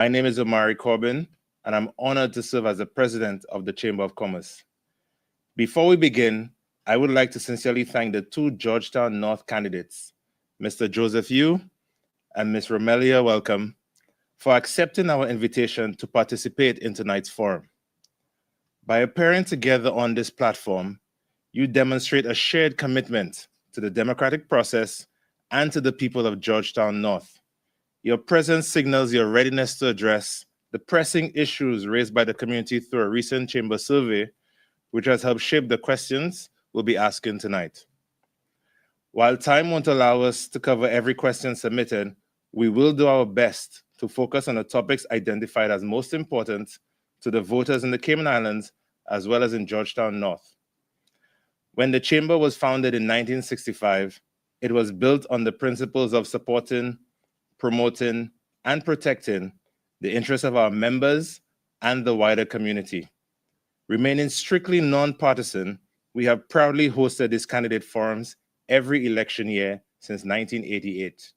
My name is Omari Corbin, and I'm honored to serve as the president of the Chamber of Commerce. Before we begin, I would like to sincerely thank the two Georgetown North candidates, Mr. Joseph Yu and Ms. Romelia Welcome, for accepting our invitation to participate in tonight's forum. By appearing together on this platform, you demonstrate a shared commitment to the democratic process and to the people of Georgetown North. Your presence signals your readiness to address the pressing issues raised by the community through a recent chamber survey, which has helped shape the questions we'll be asking tonight. While time won't allow us to cover every question submitted, we will do our best to focus on the topics identified as most important to the voters in the Cayman Islands as well as in Georgetown North. When the Chamber was founded in 1965, it was built on the principles of supporting, promoting, and protecting the interests of our members and the wider community. Remaining strictly nonpartisan, we have proudly hosted these candidate forums every election year since 1988.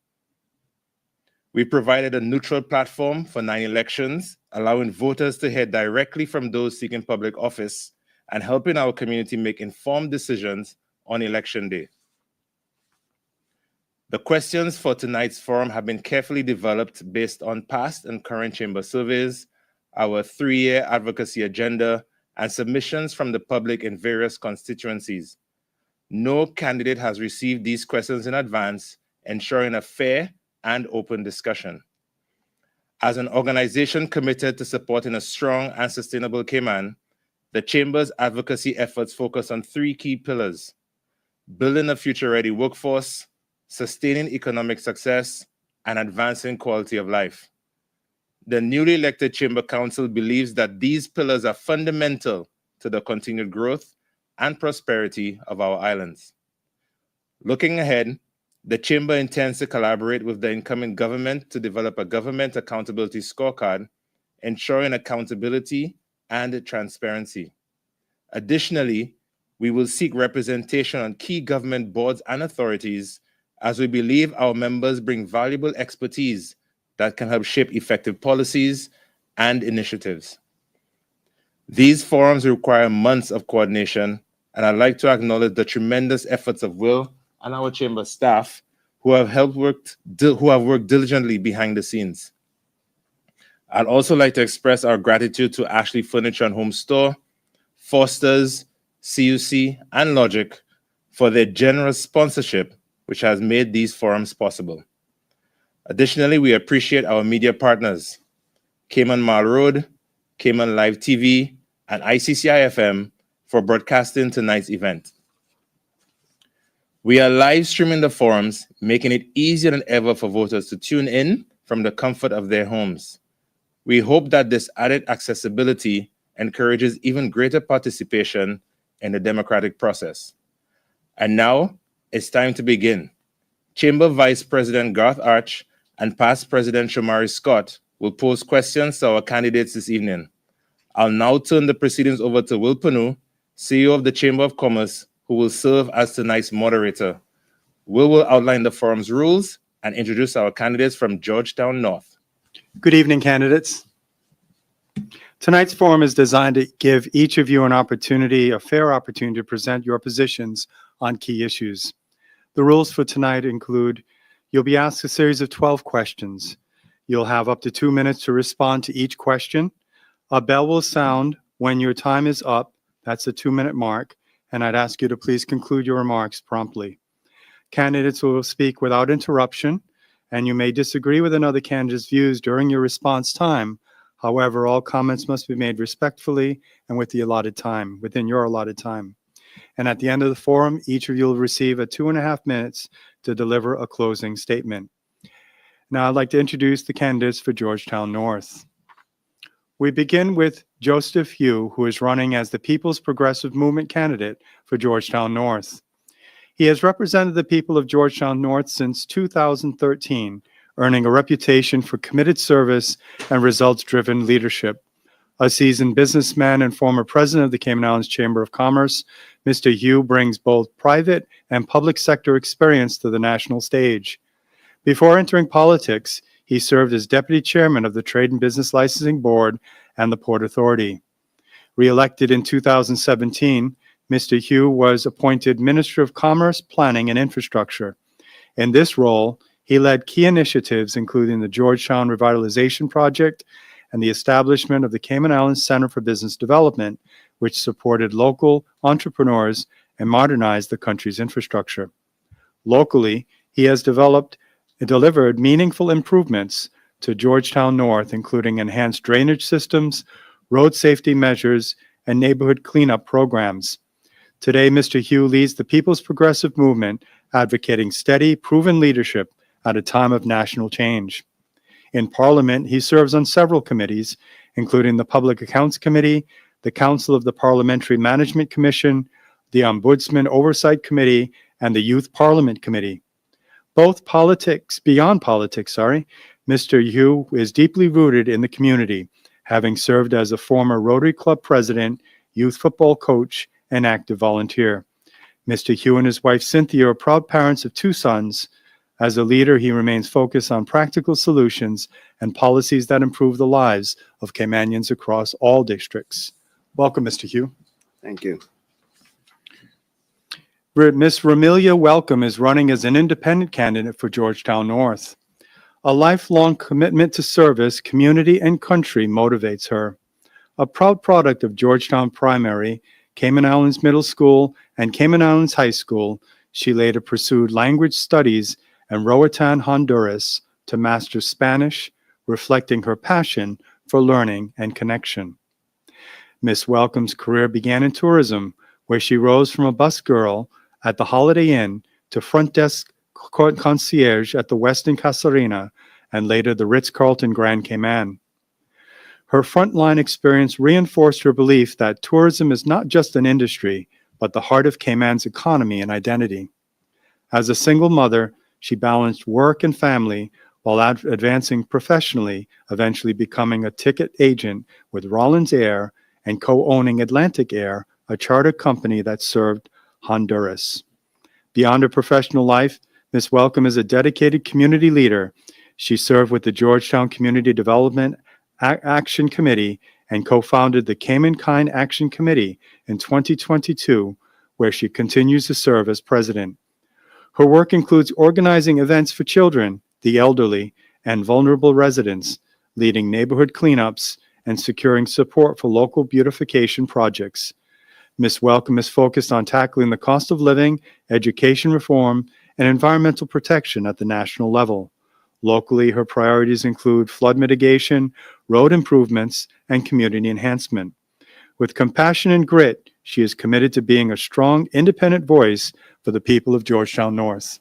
We provided a neutral platform for 9 elections, allowing voters to hear directly from those seeking public office and helping our community make informed decisions on election day. The questions for tonight's forum have been carefully developed based on past and current chamber surveys, our 3-year advocacy agenda, and submissions from the public in various constituencies. No candidate has received these questions in advance, ensuring a fair and open discussion. As an organization committed to supporting a strong and sustainable Cayman, the Chamber's advocacy efforts focus on 3 key pillars: building a future-ready workforce, sustaining economic success, and advancing quality of life. The newly elected Chamber Council believes that these pillars are fundamental to the continued growth and prosperity of our islands. Looking ahead, the Chamber intends to collaborate with the incoming government to develop a government accountability scorecard, ensuring accountability and transparency. Additionally, we will seek representation on key government boards and authorities, as we believe our members bring valuable expertise that can help shape effective policies and initiatives. These forums require months of coordination, and I'd like to acknowledge the tremendous efforts of Will and our chamber staff who have worked diligently behind the scenes. I'd also like to express our gratitude to Ashley Furniture and Home Store, Foster's, CUC, and Logic for their generous sponsorship, which has made these forums possible. Additionally, we appreciate our media partners, Cayman Mall Road, Cayman Live TV, and ICCI-FM for broadcasting tonight's event. We are live streaming the forums, making it easier than ever for voters to tune in from the comfort of their homes. We hope that this added accessibility encourages even greater participation in the democratic process. And now, it's time to begin. Chamber Vice President Garth Arch and past President Shamari Scott will pose questions to our candidates this evening. I'll now turn the proceedings over to Will Panu, CEO of the Chamber of Commerce, who will serve as tonight's moderator. Will outline the forum's rules and introduce our candidates from Georgetown North. Good evening, candidates. Tonight's forum is designed to give each of you a fair opportunity to present your positions on key issues. The rules for tonight include: you'll be asked a series of 12 questions. You'll have up to 2 minutes to respond to each question. A bell will sound when your time is up. That's the 2-minute mark. And I'd ask you to please conclude your remarks promptly. Candidates will speak without interruption, and you may disagree with another candidate's views during your response time. However, all comments must be made respectfully and within your allotted time. And at the end of the forum, each of you will receive 2.5 minutes to deliver a closing statement. Now I'd like to introduce the candidates for Georgetown North. We begin with Joseph Yu, who is running as the People's Progressive Movement candidate for Georgetown North. He has represented the people of Georgetown North since 2013, earning a reputation for committed service and results-driven leadership. A seasoned businessman and former president of the Cayman Islands Chamber of Commerce, Mr. Yu brings both private and public sector experience to the national stage. Before entering politics, he he served as Deputy Chairman of the Trade and Business Licensing Board and the Port Authority. Re-elected in 2017, Mr. Hugh was appointed Minister of Commerce, Planning, and Infrastructure. In this role, he led key initiatives including the Georgetown Revitalization Project and the establishment of the Cayman Islands Center for Business Development, which supported local entrepreneurs and modernized the country's infrastructure. Locally, he has developed and delivered meaningful improvements to Georgetown North, including enhanced drainage systems, road safety measures, and neighborhood cleanup programs. Today, Mr. Hugh leads the People's Progressive Movement, advocating steady, proven leadership at a time of national change. In Parliament, he serves on several committees, including the Public Accounts Committee, the Council of the Parliamentary Management Commission, the Ombudsman Oversight Committee, and the Youth Parliament Committee. Beyond politics, Mr. Hugh is deeply rooted in the community, having served as a former Rotary Club president, youth football coach, and active volunteer. Mr. Hugh and his wife Cynthia are proud parents of 2 sons. As a leader, he remains focused on practical solutions and policies that improve the lives of Caymanians across all districts. Welcome, Mr. Hugh. Thank you. Ms. Ramilia Welcome is running as an independent candidate for Georgetown North. A lifelong commitment to service, community, and country motivates her. A proud product of Georgetown Primary, Cayman Islands Middle School, and Cayman Islands High School, she later pursued language studies in Roatan, Honduras, to master Spanish, reflecting her passion for learning and connection. Ms. Welcome's career began in tourism, where she rose from a bus girl at the Holiday Inn to front desk concierge at the Westin Casuarina and later the Ritz-Carlton Grand Cayman. Her frontline experience reinforced her belief that tourism is not just an industry, but the heart of Cayman's economy and identity. As a single mother, she balanced work and family while advancing professionally, eventually becoming a ticket agent with Rollins Air and co-owning Atlantic Air, a charter company that served Honduras. Beyond her professional life, Ms. Welcome is a dedicated community leader. She served with the Georgetown Community Development Action Committee and co-founded the Caymankind Action Committee in 2022, where she continues to serve as president. Her work includes organizing events for children, the elderly, and vulnerable residents, leading neighborhood cleanups, and securing support for local beautification projects. Ms. Welcome is focused on tackling the cost of living, education reform, and environmental protection at the national level. Locally, her priorities include flood mitigation, road improvements, and community enhancement. With compassion and grit, she is committed to being a strong, independent voice for the people of Georgetown North.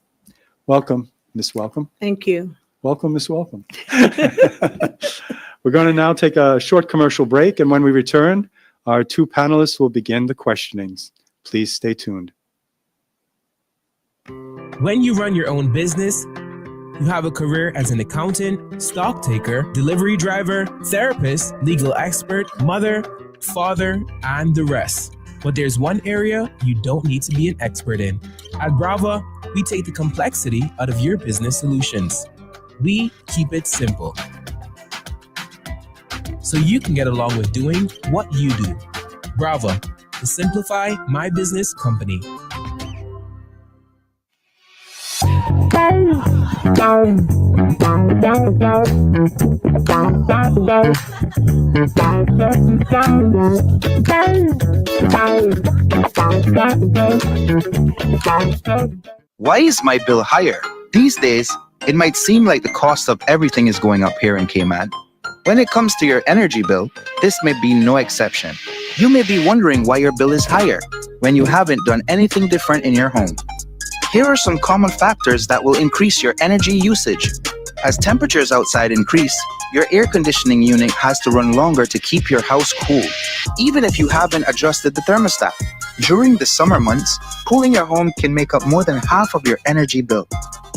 Welcome, Ms. Welcome. Thank you. Welcome, Ms. Welcome. We're going to now take a short commercial break, and when we return, our 2 panelists will begin the questionings. Please stay tuned. When you run your own business, you have a career as an accountant, stock taker, delivery driver, therapist, legal expert, mother, father, and the rest. But there's one area you don't need to be an expert in. At Brava, we take the complexity out of your business solutions. We keep it simple, so you can get along with doing what you do. Brava, the Simplify My Business company. Why is my bill higher? These days, it might seem like the cost of everything is going up here in Cayman. When it comes to your energy bill, this may be no exception. You may be wondering why your bill is higher when you haven't done anything different in your home. Here are some common factors that will increase your energy usage. As temperatures outside increase, your air conditioning unit has to run longer to keep your house cool, even if you haven't adjusted the thermostat. During the summer months, cooling your home can make up more than half of your energy bill.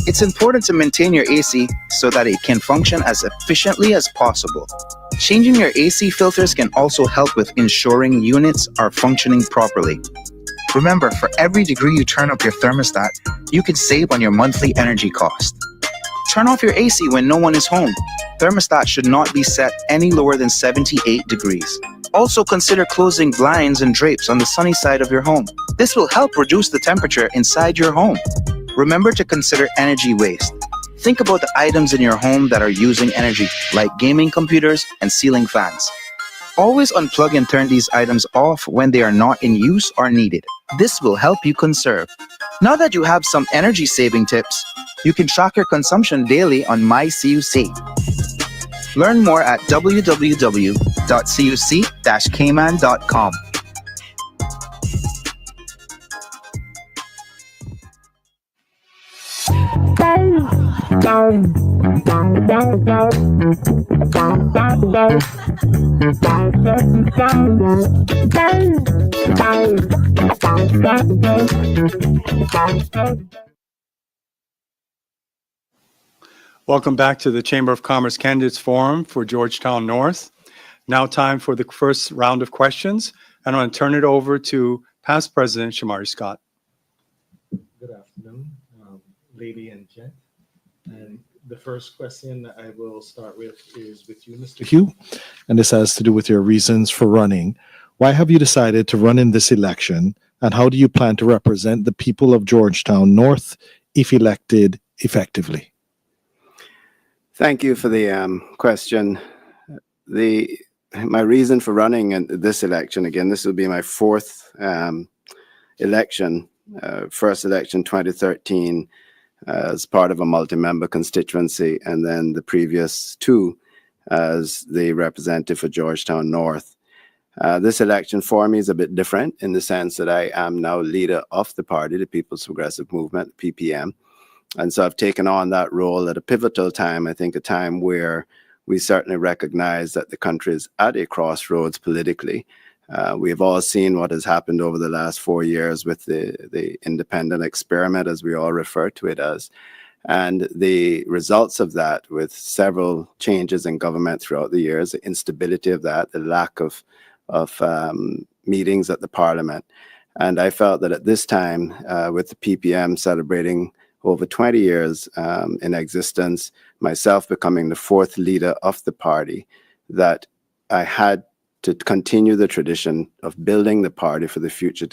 It's important to maintain your AC so that it can function as efficiently as possible. Changing your AC filters can also help with ensuring units are functioning properly. Remember, for every degree you turn up your thermostat, you can save on your monthly energy cost. Turn off your AC when no one is home. Thermostat should not be set any lower than 78 degrees. Also consider closing blinds and drapes on the sunny side of your home. This will help reduce the temperature inside your home. Remember to consider energy waste. Think about the items in your home that are using energy, like gaming computers and ceiling fans. Always unplug and turn these items off when they are not in use or needed. This will help you conserve. Now that you have some energy saving tips, you can track your consumption daily on MyCUC. Learn more at www.cuc-cayman.com. Welcome back to the Chamber of Commerce Candidates Forum for Georgetown North. Now time for the first round of questions, and I'm going to turn it over to past President Shamari Scott. Good afternoon, lady and gent. And the first question that I will start with is with you, Mr. Hugh, and this has to do with your reasons for running. Why have you decided to run in this election, and how do you plan to represent the people of Georgetown North if elected effectively? Thank you for the question. My reason for running in this election, again, this will be my fourth election, first election 2013 as part of a multi-member constituency, and then the previous two as the representative for Georgetown North. This election for me is a bit different in the sense that I am now leader of the party, the People's Progressive Movement, PPM. And so I've taken on that role at a pivotal time, I think a time where we certainly recognize that the country is at a crossroads politically. We have all seen what has happened over the last 4 years with the independent experiment, as we all refer to it as, and the results of that with several changes in government throughout the years, the instability of that, the lack of meetings at the parliament. And I felt that at this time, with the PPM celebrating over 20 years in existence, myself becoming the fourth leader of the party, that I had to continue the tradition of building the party for the future of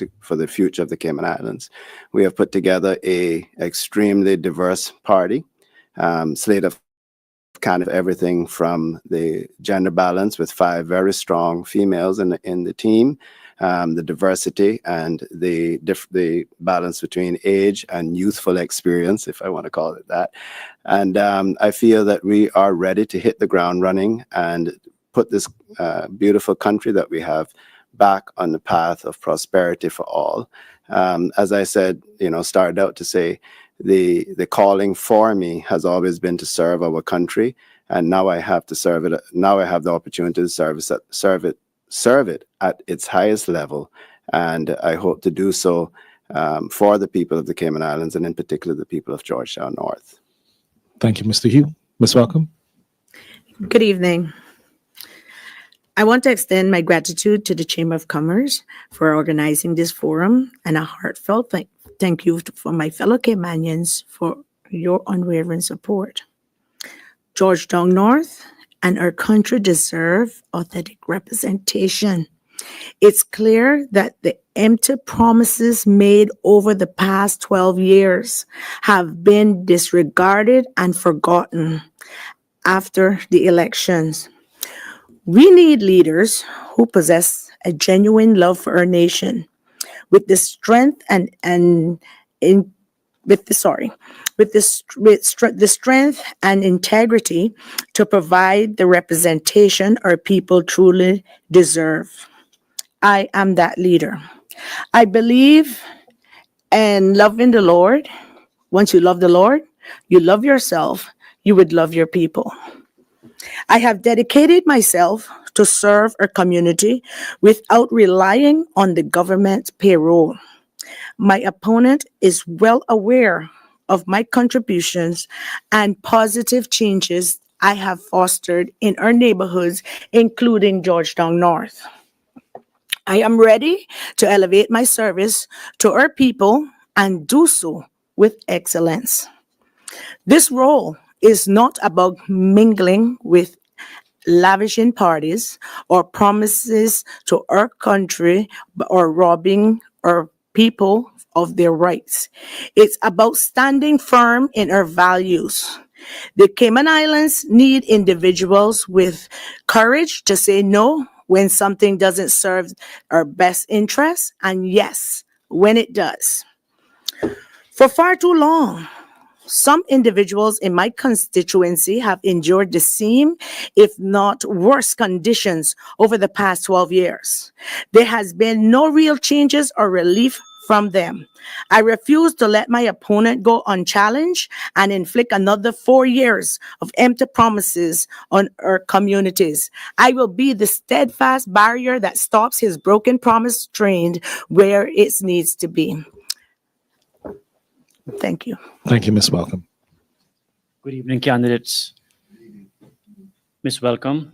the Cayman Islands. We have put together a extremely diverse party, slate of kind of everything from the gender balance with 5 very strong females in the team, the diversity and the balance between age and youthful experience, if I want to call it that. And I feel that we are ready to hit the ground running and put this beautiful country that we have back on the path of prosperity for all. As I said, started out to say, the calling for me has always been to serve our country, and now I have to serve it. Now I have the opportunity to serve it at its highest level, and I hope to do so for the people of the Cayman Islands, and in particular the people of Georgetown North. Thank you, Mr. Hugh. Ms. Welcome. Good evening. I want to extend my gratitude to the Chamber of Commerce for organizing this forum, and a heartfelt thank you for my fellow Caymanians for your unwavering support. Georgetown North and our country deserve authentic representation. It's clear that the empty promises made over the past 12 years have been disregarded and forgotten after the elections. We need leaders who possess a genuine love for our nation, with the strength the strength and integrity to provide the representation our people truly deserve. I am that leader. I believe in loving the Lord. Once you love the Lord, you love yourself, you would love your people. I have dedicated myself to serve our community without relying on the government's payroll. My opponent is well aware of my contributions and positive changes I have fostered in our neighborhoods, including Georgetown North. I am ready to elevate my service to our people and do so with excellence. This role is not about mingling with lavishing parties or promises to our country or robbing our people of their rights. It's about standing firm in our values. The Cayman Islands need individuals with courage to say no when something doesn't serve our best interests, and yes, when it does. For far too long, some individuals in my constituency have endured the same, if not worse, conditions over the past 12 years. There has been no real changes or relief from them. I refuse to let my opponent go unchallenged and inflict another 4 years of empty promises on our communities. I will be the steadfast barrier that stops his broken promise train where it needs to be. Thank you. Thank you, Ms. Welcome. Good evening, candidates. Ms. Welcome,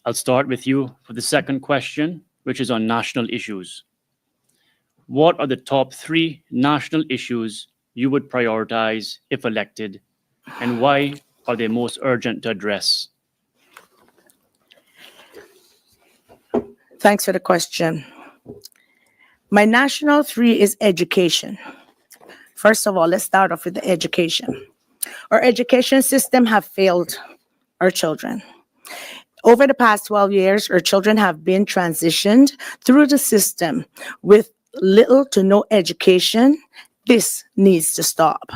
I'll start with you for the second question, which is on national issues. What are the top 3 national issues you would prioritize if elected, and why are they most urgent to address? Thanks for the question. My national 3 is education. First of all, let's start off with the education. Our education system have failed our children. Over the past 12 years, our children have been transitioned through the system with little to no education. This needs to stop.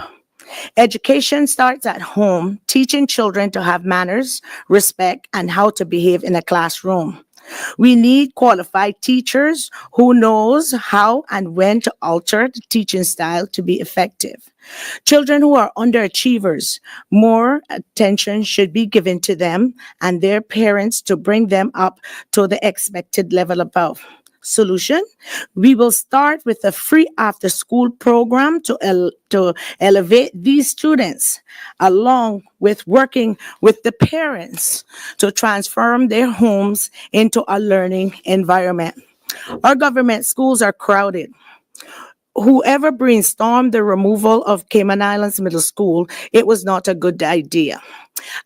Education starts at home, teaching children to have manners, respect, and how to behave in a classroom. We need qualified teachers who knows how and when to alter the teaching style to be effective. Children who are underachievers, more attention should be given to them and their parents to bring them up to the expected level above. Solution: we will start with a free after-school program to elevate these students, along with working with the parents to transform their homes into a learning environment. Our government schools are crowded. Whoever brainstormed the removal of Cayman Islands Middle School, it was not a good idea.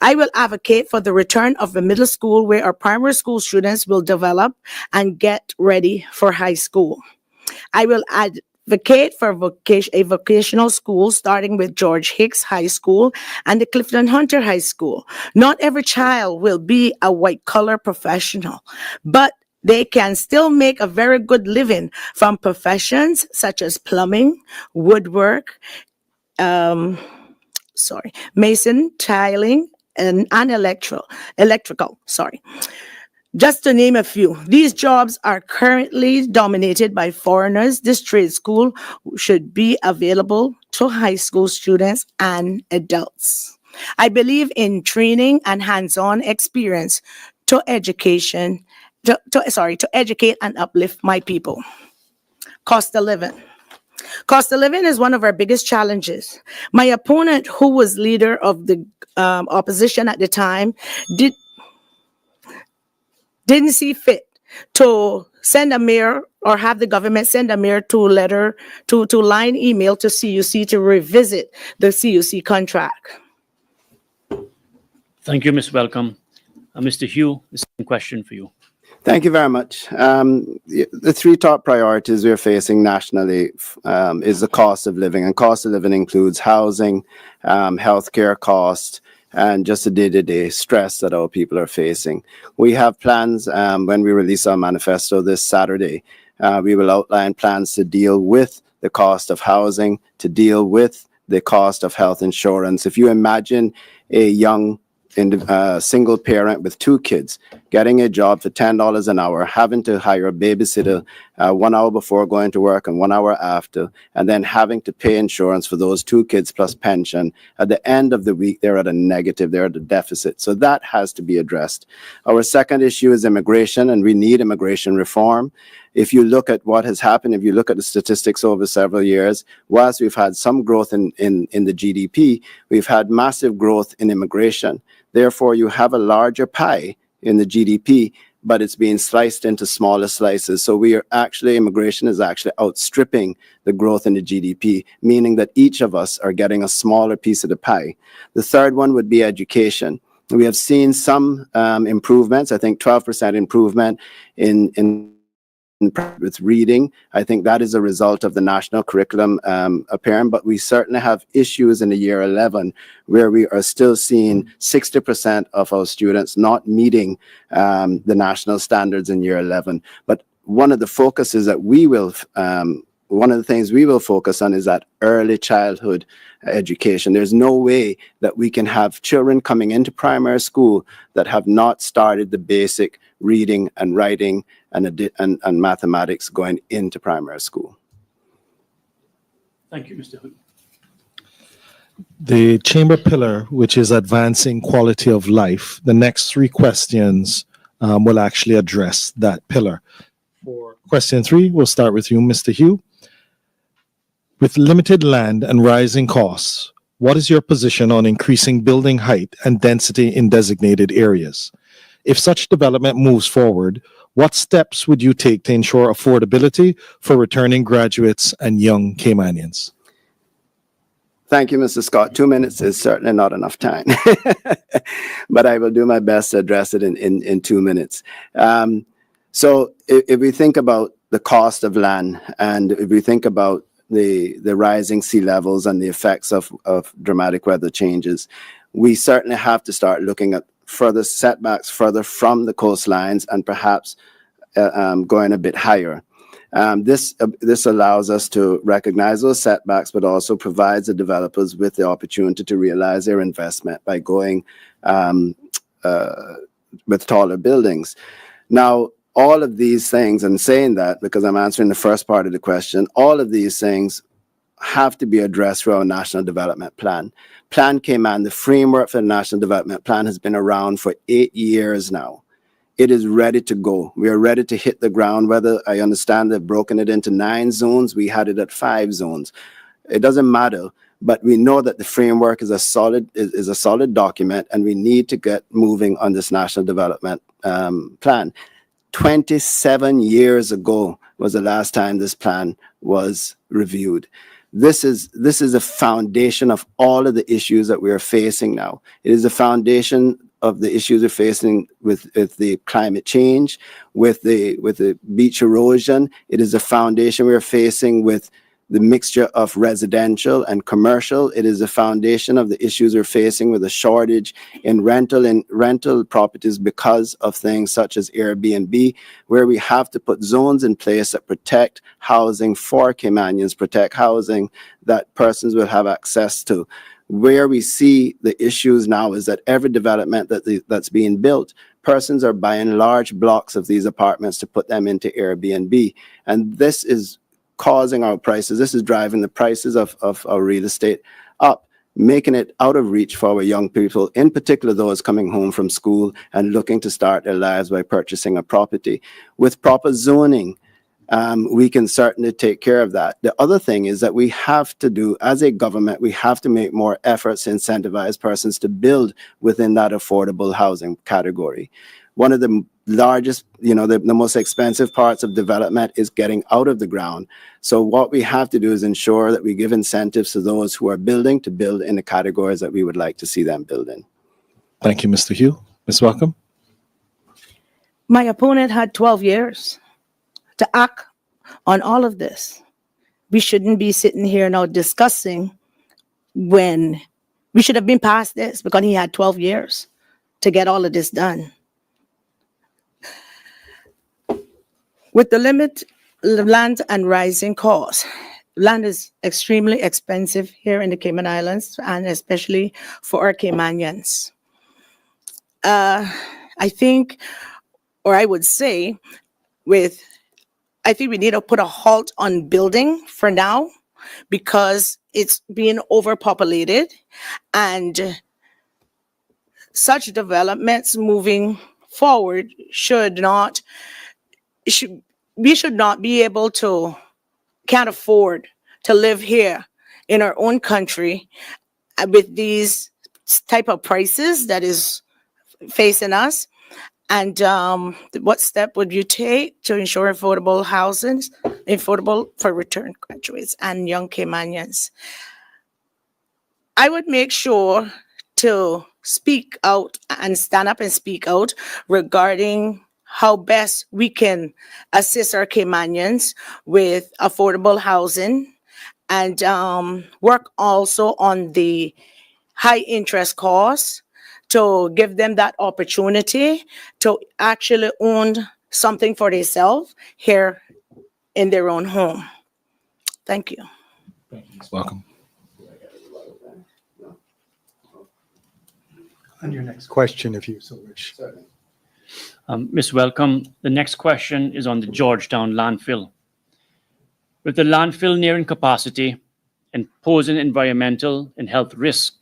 I will advocate for the return of a middle school where our primary school students will develop and get ready for high school. I will advocate for a vocational school starting with George Hicks High School and the Clifton Hunter High School. Not every child will be a white-collar professional, but they can still make a very good living from professions such as plumbing, woodwork, mason, tiling, and electrical. Just to name a few. These jobs are currently dominated by foreigners. This trade school should be available to high school students and adults. I believe in training and hands-on experience to educate and uplift my people. Cost of living. Cost of living is one of our biggest challenges. My opponent, who was leader of the opposition at the time, didn't see fit to send a mayor or have the government send a mayor to line email to CUC to revisit the CUC contract. Thank you, Ms. Welcome. Mr. Hugh, the same question for you. Thank you very much. The 3 top priorities we're facing nationally is the cost of living, and cost of living includes housing, healthcare costs, and just the day-to-day stress that our people are facing. We have plans when we release our manifesto this Saturday. We will outline plans to deal with the cost of housing, to deal with the cost of health insurance. If you imagine a young single parent with 2 kids getting a job for $10 an hour, having to hire a babysitter 1 hour before going to work and 1 hour after, and then having to pay insurance for those 2 kids plus pension, at the end of the week, they're at a negative, they're at a deficit. So that has to be addressed. Our second issue is immigration, and we need immigration reform. If you look at what has happened, if you look at the statistics over several years, whilst we've had some growth in the GDP, we've had massive growth in immigration. Therefore, you have a larger pie in the GDP, but it's being sliced into smaller slices. So immigration is actually outstripping the growth in the GDP, meaning that each of us are getting a smaller piece of the pie. The third one would be education. We have seen some improvements, I think 12% improvement with reading. I think that is a result of the national curriculum appearing, but we certainly have issues in the year 11 where we are still seeing 60% of our students not meeting the national standards in year 11. But one of the focuses that one of the things we will focus on is that early childhood education. There's no way that we can have children coming into primary school that have not started the basic reading and writing and mathematics going into primary school. Thank you, Mr. Hu. The chamber pillar, which is advancing quality of life, the next three questions will actually address that pillar. For question 3, we'll start with you, Mr. Hugh. With limited land and rising costs, what is your position on increasing building height and density in designated areas? If such development moves forward, what steps would you take to ensure affordability for returning graduates and young Caymanians? Thank you, Mr. Scott. 2 minutes is certainly not enough time, but I will do my best to address it in 2 minutes. So if we think about the cost of land, and if we think about the rising sea levels and the effects of dramatic weather changes, we certainly have to start looking at further setbacks further from the coastlines and perhaps going a bit higher. This allows us to recognize those setbacks, but also provides the developers with the opportunity to realize their investment by going with taller buildings. Now, all of these things, and saying that because I'm answering the first part of the question, all of these things have to be addressed through our National Development Plan. Plan Cayman, the framework for the National Development Plan, has been around for 8 years now. It is ready to go. We are ready to hit the ground. Whether I understand they've broken it into 9 zones, we had it at 5 zones. It doesn't matter, but we know that the framework is a solid document, and we need to get moving on this National Development Plan. 27 years ago was the last time this plan was reviewed. This is the foundation of all of the issues that we are facing now. It is the foundation of the issues we're facing with the climate change, with the beach erosion. It is the foundation we're facing with the mixture of residential and commercial. It is the foundation of the issues we're facing with a shortage in rental properties because of things such as Airbnb, where we have to put zones in place that protect housing for Caymanians, protect housing that persons will have access to. Where we see the issues now is that every development that's being built, persons are buying large blocks of these apartments to put them into Airbnb. And this is causing our prices. This is driving the prices of our real estate up, making it out of reach for our young people, in particular those coming home from school and looking to start their lives by purchasing a property. With proper zoning, we can certainly take care of that. The other thing is that we have to do, as a government, we have to make more efforts to incentivize persons to build within that affordable housing category. One of the largest, the most expensive parts of development is getting out of the ground. So what we have to do is ensure that we give incentives to those who are building to build in the categories that we would like to see them build in. Thank you, Mr. Hugh. Ms. Welcome. My opponent had 12 years to act on all of this. We shouldn't be sitting here now discussing when we should have been past this, because he had 12 years to get all of this done. With the limit of land and rising costs, land is extremely expensive here in the Cayman Islands, and especially for our Caymanians. I think we need to put a halt on building for now, because it's being overpopulated, and such developments moving forward we should not be able to, can't afford to live here in our own country with these type of prices that is facing us. And what step would you take to ensure affordable for return graduates and young Caymanians? I would make sure to speak out and stand up and speak out regarding how best we can assist our Caymanians with affordable housing and work also on the high interest costs to give them that opportunity to actually own something for themselves here in their own home. Thank you. Thank you, Ms. Welcome. On your next question, if you so wish. Ms. Welcome, the next question is on the Georgetown landfill. With the landfill nearing capacity and posing environmental and health risks,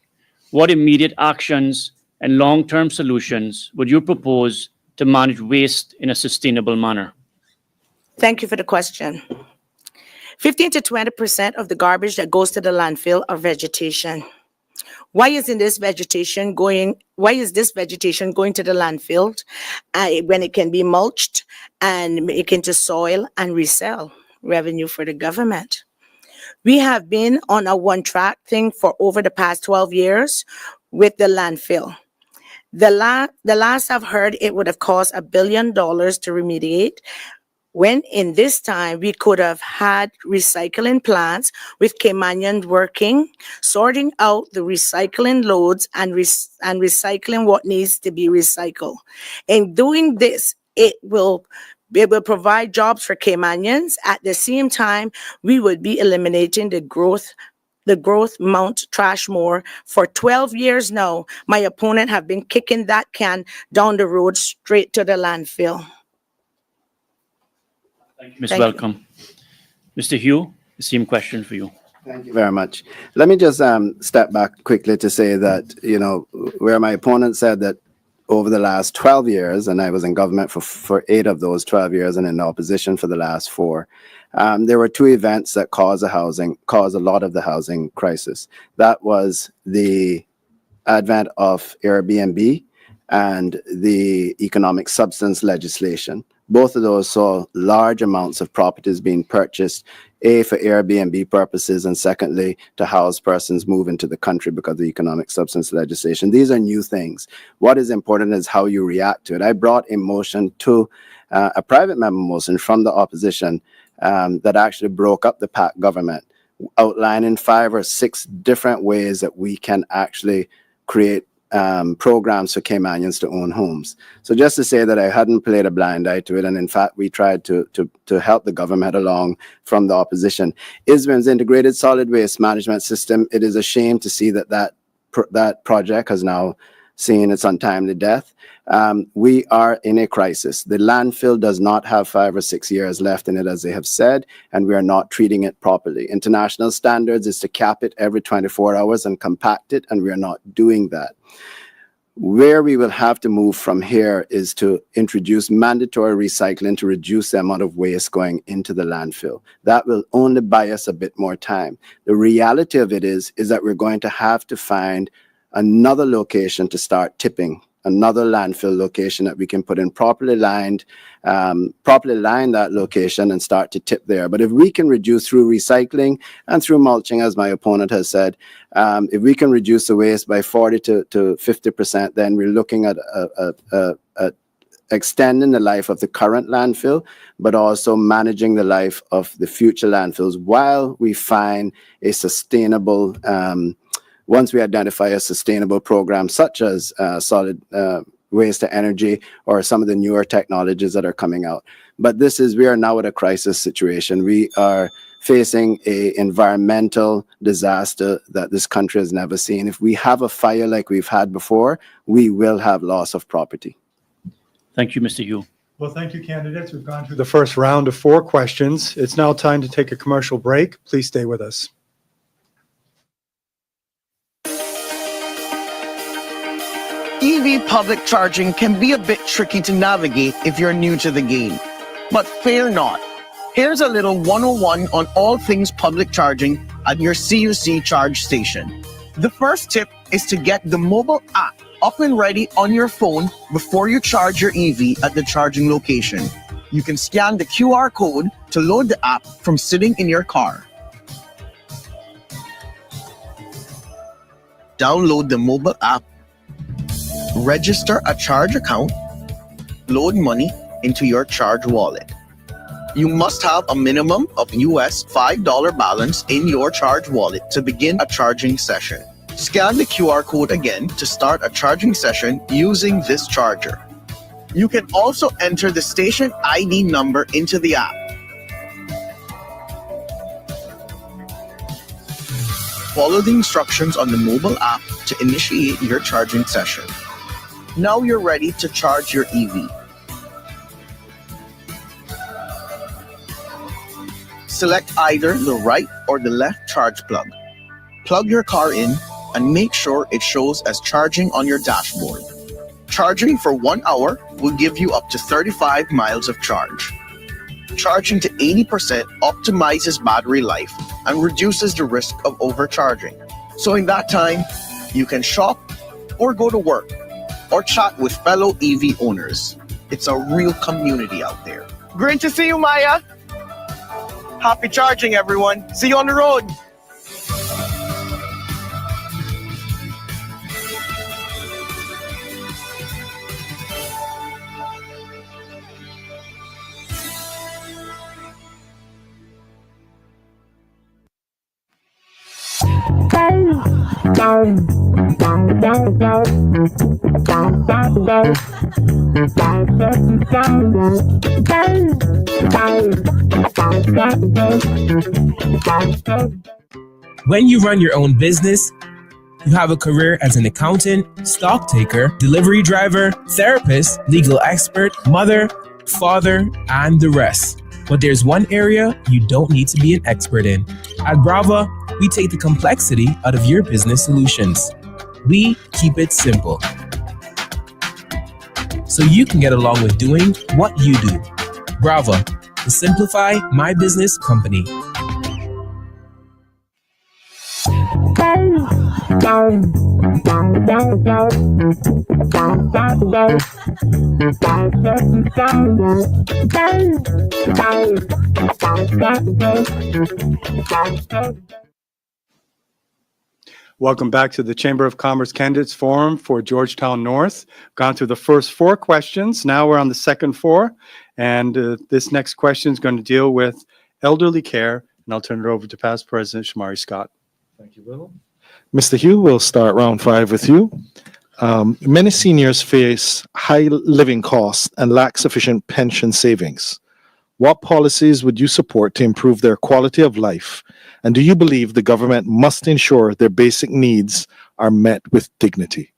what immediate actions and long-term solutions would you propose to manage waste in a sustainable manner? Thank you for the question. 15 to 20% of the garbage that goes to the landfill are vegetation. Why is this vegetation going to the landfill when it can be mulched and make into soil and resell? Revenue for the government. We have been on a one-track thing for over the past 12 years with the landfill. The last I've heard, it would have cost $1 billion to remediate, when in this time we could have had recycling plants with Caymanians working, sorting out the recycling loads and recycling what needs to be recycled. In doing this, it will provide jobs for Caymanians. At the same time, we would be eliminating the growth Mount Trashmore. For 12 years now, my opponent have been kicking that can down the road straight to the landfill. Ms. Welcome. Mr. Hugh, the same question for you. Thank you very much. Let me just step back quickly to say that, where my opponent said that over the last 12 years, and I was in government for 8 of those 12 years and in opposition for the last 4, there were 2 events that caused a lot of the housing crisis. That was the advent of Airbnb and the economic substance legislation. Both of those saw large amounts of properties being purchased, A, for Airbnb purposes, and secondly, to house persons moving to the country because of the economic substance legislation. These are new things. What is important is how you react to it. I brought a motion to a private member motion from the opposition that actually broke up the PAC government, outlining 5 or 6 different ways that we can actually create programs for Caymanians to own homes. So just to say that I hadn't played a blind eye to it, and in fact, we tried to help the government along from the opposition. ISWIM's integrated solid waste management system, it is a shame to see that project has now seen its untimely death. We are in a crisis. The landfill does not have 5 or 6 years left in it, as they have said, and we are not treating it properly. International standards is to cap it every 24 hours and compact it, and we are not doing that. Where we will have to move from here is to introduce mandatory recycling to reduce the amount of waste going into the landfill. That will only buy us a bit more time. The reality of it is that we're going to have to find another location to start tipping, another landfill location that we can put in properly line that location and start to tip there. But if we can reduce through recycling and through mulching, as my opponent has said, if we can reduce the waste by 40 to 50%, then we're looking at extending the life of the current landfill, but also managing the life of the future landfills while we find a sustainable once we identify a sustainable program such as solid waste to energy or some of the newer technologies that are coming out. But we are now at a crisis situation. We are facing an environmental disaster that this country has never seen. If we have a fire like we've had before, we will have loss of property. Thank you, Mr. Hugh. Well, thank you, candidates. We've gone through the first round of 4 questions. It's now time to take a commercial break. Please stay with us. EV public charging can be a bit tricky to navigate if you're new to the game. But fear not. Here's a little 101 on all things public charging at your CUC charge station. The first tip is to get the mobile app up and ready on your phone before you charge your EV at the charging location. You can scan the QR code to load the app from sitting in your car. Download the mobile app, register a charge account, load money into your charge wallet. You must have a minimum of US $5 balance in your charge wallet to begin a charging session. Scan the QR code again to start a charging session using this charger. You can also enter the station ID number into the app. Follow the instructions on the mobile app to initiate your charging session. Now you're ready to charge your EV. Select either the right or the left charge plug. Plug your car in and make sure it shows as charging on your dashboard. Charging for 1 hour will give you up to 35 miles of charge. Charging to 80% optimizes battery life and reduces the risk of overcharging. So in that time, you can shop or go to work or chat with fellow EV owners. It's a real community out there. Great to see you, Maya. Happy charging, everyone. See you on the road. When you run your own business, you have a career as an accountant, stock taker, delivery driver, therapist, legal expert, mother, father, and the rest. But there's one area you don't need to be an expert in. At Brava, we take the complexity out of your business solutions. We keep it simple, so you can get along with doing what you do. Brava, the Simplify My Business company. Welcome back to the Chamber of Commerce Candidates Forum for Georgetown North. Gone through the first 4 questions. Now we're on the second 4. And this next question is going to deal with elderly care. And I'll turn it over to past President Shamari Scott. Thank you, Will. Mr. Hugh, we'll start round 5 with you. Many seniors face high living costs and lack sufficient pension savings. What policies would you support to improve their quality of life? And do you believe the government must ensure their basic needs are met with dignity?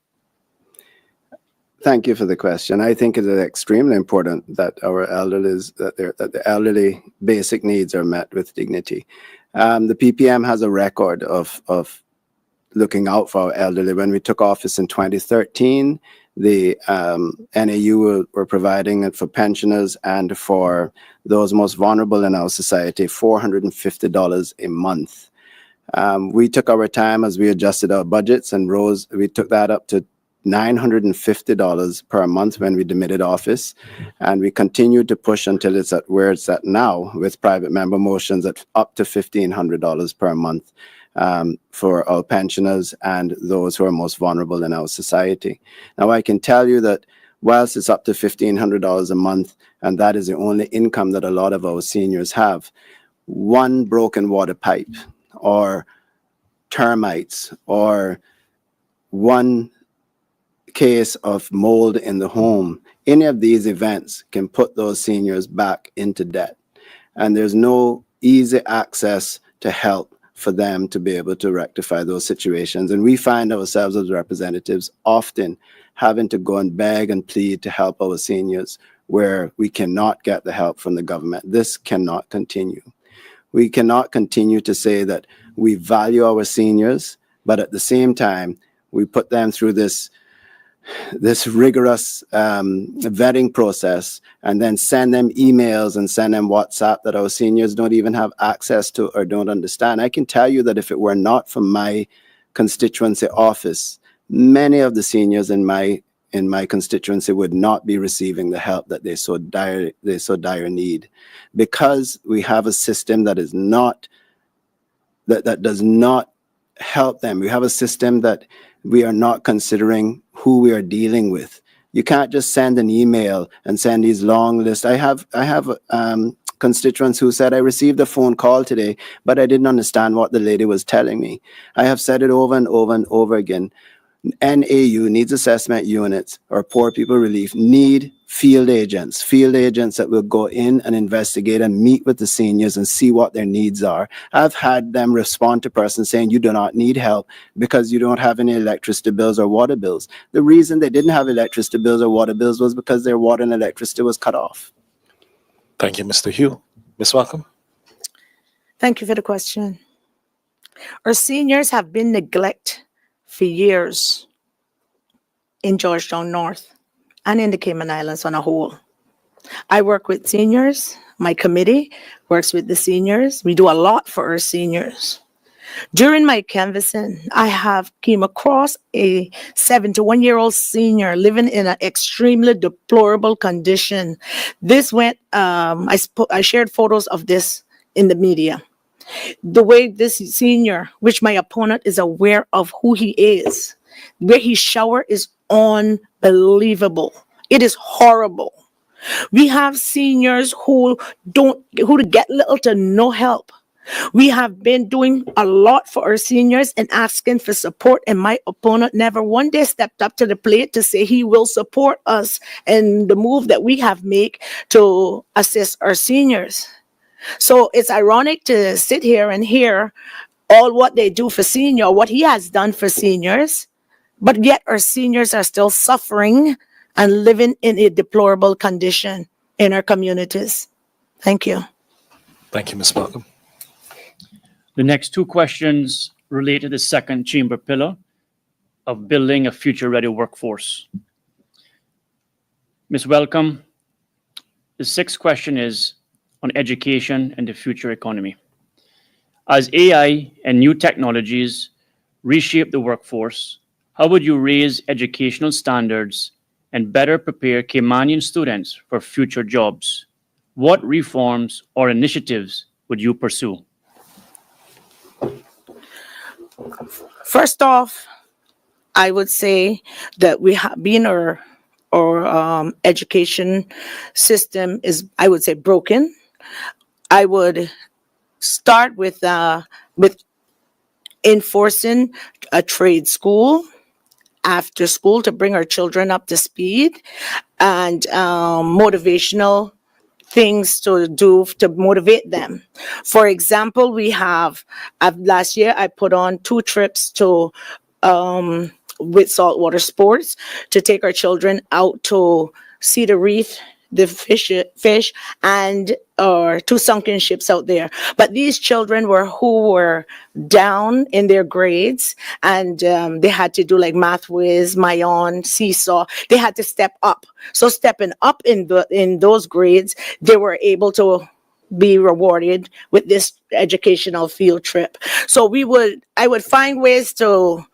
Thank you for the question. I think it is extremely important that our that the elderly basic needs are met with dignity. The PPM has a record of looking out for our elderly. When we took office in 2013, the NAU were providing it for pensioners and for those most vulnerable in our society, $450 a month. We took our time as we adjusted our budgets and we took that up to $950 per month when we demitted office. And we continued to push until it's at where it's at now with private member motions at up to $1,500 per month for our pensioners and those who are most vulnerable in our society. Now, I can tell you that whilst it's up to $1,500 a month, and that is the only income that a lot of our seniors have, one broken water pipe or termites or one case of mold in the home, any of these events can put those seniors back into debt. And there's no easy access to help for them to be able to rectify those situations. And we find ourselves as representatives often having to go and beg and plead to help our seniors where we cannot get the help from the government. This cannot continue. We cannot continue to say that we value our seniors, but at the same time, we put them through this rigorous vetting process and then send them emails and send them WhatsApp that our seniors don't even have access to or don't understand. I can tell you that if it were not for my constituency office many of the seniors in my constituency would not be receiving the help that they so dire need, because we have a system that is not that does not help them. We have a system that we are not considering who we are dealing with. You can't just send an email and send these long lists. I have constituents who said, I received a phone call today, but I didn't understand what the lady was telling me. I have said it over and over and over again. NAU, needs assessment units, or poor people relief, need field agents that will go in and investigate and meet with the seniors and see what their needs are. I've had them respond to persons saying, you do not need help because you don't have any electricity bills or water bills. The reason they didn't have electricity bills or water bills was because their water and electricity was cut off. Thank you, Mr. Hugh. Ms. Welcome. Thank you for the question. Our seniors have been neglected for years in Georgetown North and in the Cayman Islands on a whole. I work with seniors. My committee works with the seniors. We do a lot for our seniors. During my canvassing, I have came across a 71-year-old senior living in an extremely deplorable condition. This went, I shared photos of this in the media. The way this senior, which my opponent is aware of who he is, where he shower is unbelievable. It is horrible. We have seniors who get little to no help. We have been doing a lot for our seniors and asking for support, and my opponent never one day stepped up to the plate to say he will support us and the move that we have made to assist our seniors. So it's ironic to sit here and hear all what they do for senior, what he has done for seniors, but yet our seniors are still suffering and living in a deplorable condition in our communities. Thank you. Thank you, Ms. Welcome. The next two questions relate to the second chamber pillar of building a future-ready workforce. Ms. Welcome, the sixth question is on education and the future economy. As AI and new technologies reshape the workforce, how would you raise educational standards and better prepare Caymanian students for future jobs? What reforms or initiatives would you pursue? First off, I would say that we have been our education system is, I would say, broken. I would start with enforcing a trade school after school to bring our children up to speed, and motivational things to do to motivate them. For example, we have last year I put on 2 trips to with saltwater sports to take our children out to see the reef, the fish, and 2 sunken ships out there. But these children who were down in their grades, and they had to do like math whiz, Mayon, seesaw. They had to step up. So stepping up in those grades, they were able to be rewarded with this educational field trip. So I would find ways to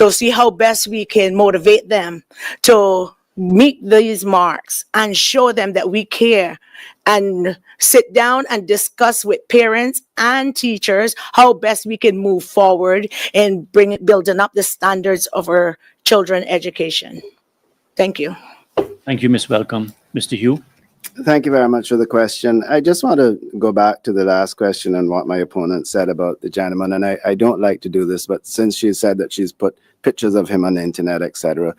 see how best we can motivate them to meet these marks and show them that we care, and sit down and discuss with parents and teachers how best we can move forward and building up the standards of our children education. Thank you. Thank you, Ms. Welcome. Mr. Hugh? Thank you very much for the question. I just want to go back to the last question and what my opponent said about the gentleman. And I don't like to do this, but since she said that she's put pictures of him on the internet, etc.,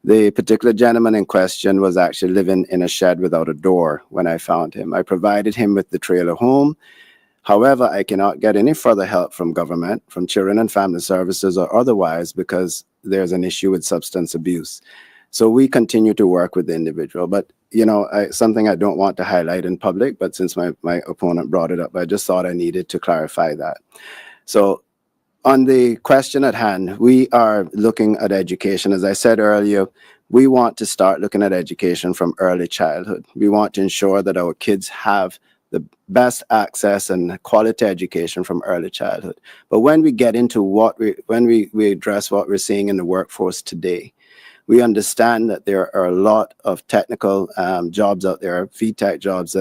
the particular gentleman in question was actually living in a shed without a door when I found him. I provided him with the trailer home. However, I cannot get any further help from government, from Children and Family Services or otherwise, because there's an issue with substance abuse. So we continue to work with the individual. But, you know, something I don't want to highlight in public, but since my opponent brought it up, I just thought I needed to clarify that. So on the question at hand, we are looking at education. As I said earlier, we want to start looking at education from early childhood. We want to ensure that our kids have the best access and quality education from early childhood. But when we get into when we address what we're seeing in the workforce today, we understand that there are a lot of technical jobs out there, VTech jobs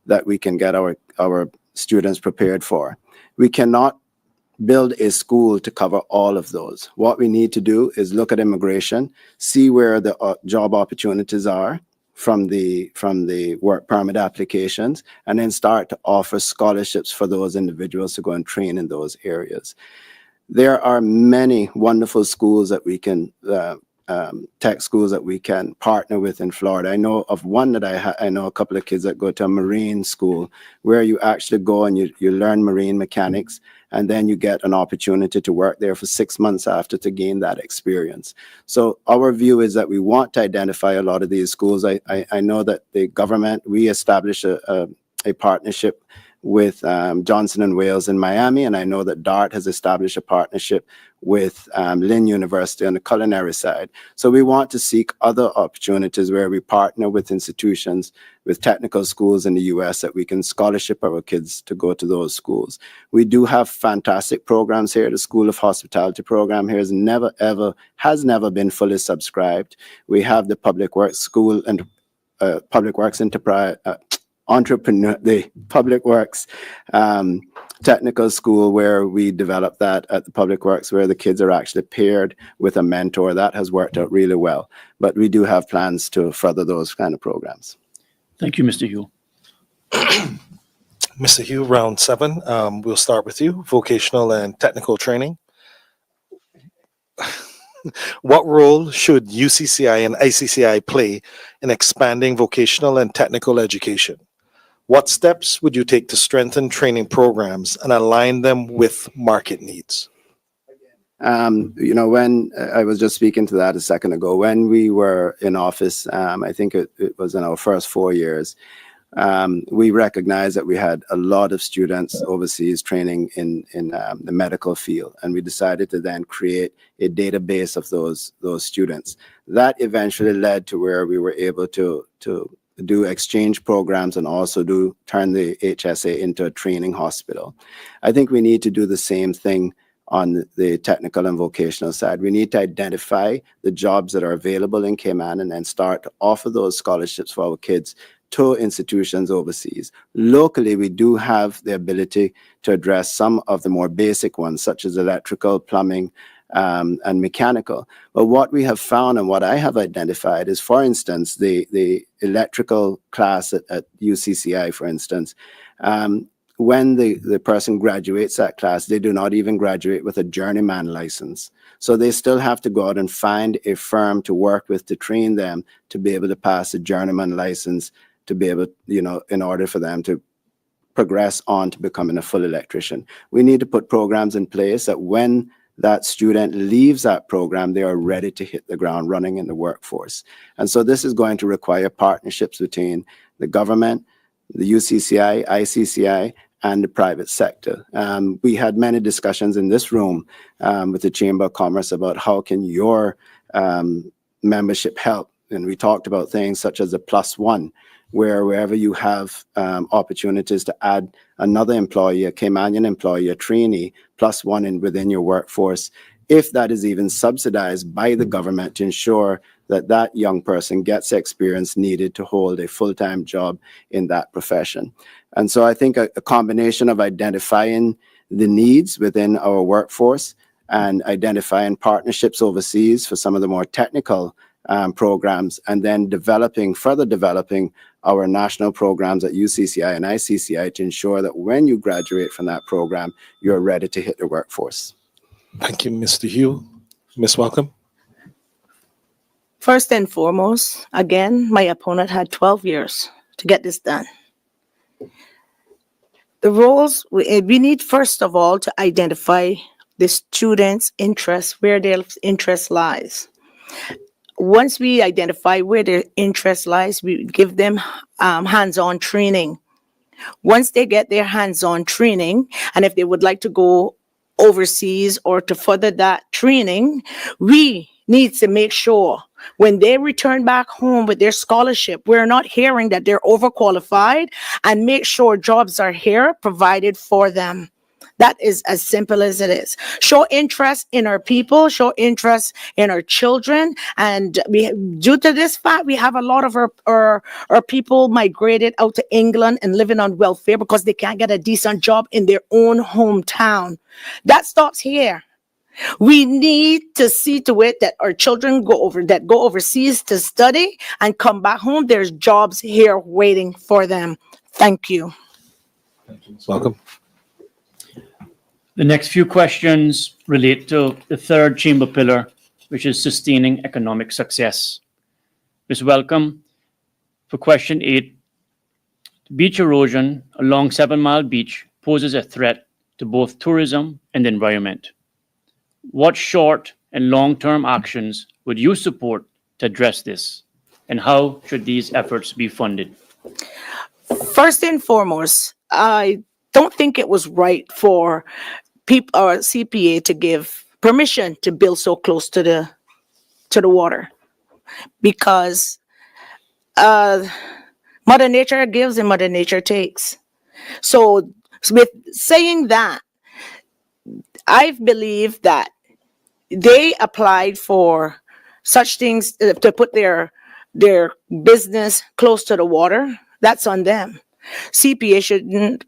that we can get our students prepared for. We cannot build a school to cover all of those. What we need to do is look at immigration, see where the job opportunities are from the work permit applications, and then start to offer scholarships for those individuals to go and train in those areas. There are many wonderful schools that we can tech schools that we can partner with in Florida. I know of one that I know a couple of kids that go to a marine school where you actually go and you learn marine mechanics, and then you get an opportunity to work there for 6 months after to gain that experience. So our view is that we want to identify a lot of these schools. I know that the government, we established a partnership with Johnson & Wales in Miami, and I know that DART has established a partnership with Lynn University on the culinary side. So we want to seek other opportunities where we partner with institutions, with technical schools in the US that we can scholarship our kids to go to those schools. We do have fantastic programs here. The School of Hospitality program here has never been fully subscribed. We have the Public Works School and Public Works Enterprise, the Public Works technical school where we develop that at the Public Works, where the kids are actually paired with a mentor. That has worked out really well. But we do have plans to further those kind of programs. Thank you, Mr. Hugh. Mr. Hugh, round 7. We'll start with you, vocational and technical training. What role should UCCI and ICCI play in expanding vocational and technical education? What steps would you take to strengthen training programs and align them with market needs? When I was just speaking to that a second ago, when we were in office, I think it was in our first 4 years, we recognized that we had a lot of students overseas training in the medical field, and we decided to then create a database of those students. That eventually led to where we were able to do exchange programs and also turn the HSA into a training hospital. I think we need to do the same thing on the technical and vocational side. We need to identify the jobs that are available in Cayman and then start to offer those scholarships for our kids to institutions overseas. Locally, we do have the ability to address some of the more basic ones, such as electrical, plumbing, and mechanical. But what we have found and what I have identified is, for instance, the electrical class at UCCI, for instance, when the person graduates that class, they do not even graduate with a journeyman license. So they still have to go out and find a firm to work with to train them to be able to pass a journeyman license, to be able, in order for them to progress on to becoming a full electrician. We need to put programs in place that when that student leaves that program, they are ready to hit the ground running in the workforce. And so this is going to require partnerships between the government, the UCCI, ICCI, and the private sector. We had many discussions in this room with the Chamber of Commerce about how can your membership help. And we talked about things such as the +1, where wherever you have opportunities to add another employee, a Caymanian employee, a trainee, +1 within your workforce, if that is even subsidized by the government to ensure that that young person gets the experience needed to hold a full-time job in that profession. And so I think a combination of identifying the needs within our workforce and identifying partnerships overseas for some of the more technical programs, and then further developing our national programs at UCCI and ICCI to ensure that when you graduate from that program, you're ready to hit the workforce. Thank you, Mr. Hugh. Ms. Welcome. First and foremost, again, my opponent had 12 years to get this done. The roles, we need first of all to identify the students' interests, where their interest lies. Once we identify where their interest lies, we give them hands-on training. Once they get their hands-on training, and if they would like to go overseas or to further that training, we need to make sure when they return back home with their scholarship, we're not hearing that they're overqualified, and make sure jobs are here provided for them. That is as simple as it is. Show interest in our people, show interest in our children. And due to this fact, we have a lot of our people migrated out to England and living on welfare because they can't get a decent job in their own hometown. That stops here. We need to see to it that our children go overseas to study and come back home. There's jobs here waiting for them. Thank you. Welcome. The next few questions relate to the third chamber pillar, which is sustaining economic success. Ms. Welcome, for question 8, beach erosion along 7 Mile Beach poses a threat to both tourism and the environment. What short and long-term actions would you support to address this? And how should these efforts be funded? First and foremost, I don't think it was right for people or CPA to give permission to build so close to the water, because Mother Nature gives and Mother Nature takes. So with saying that, I believe that they applied for such things to put their business close to the water. That's on them. CPA shouldn't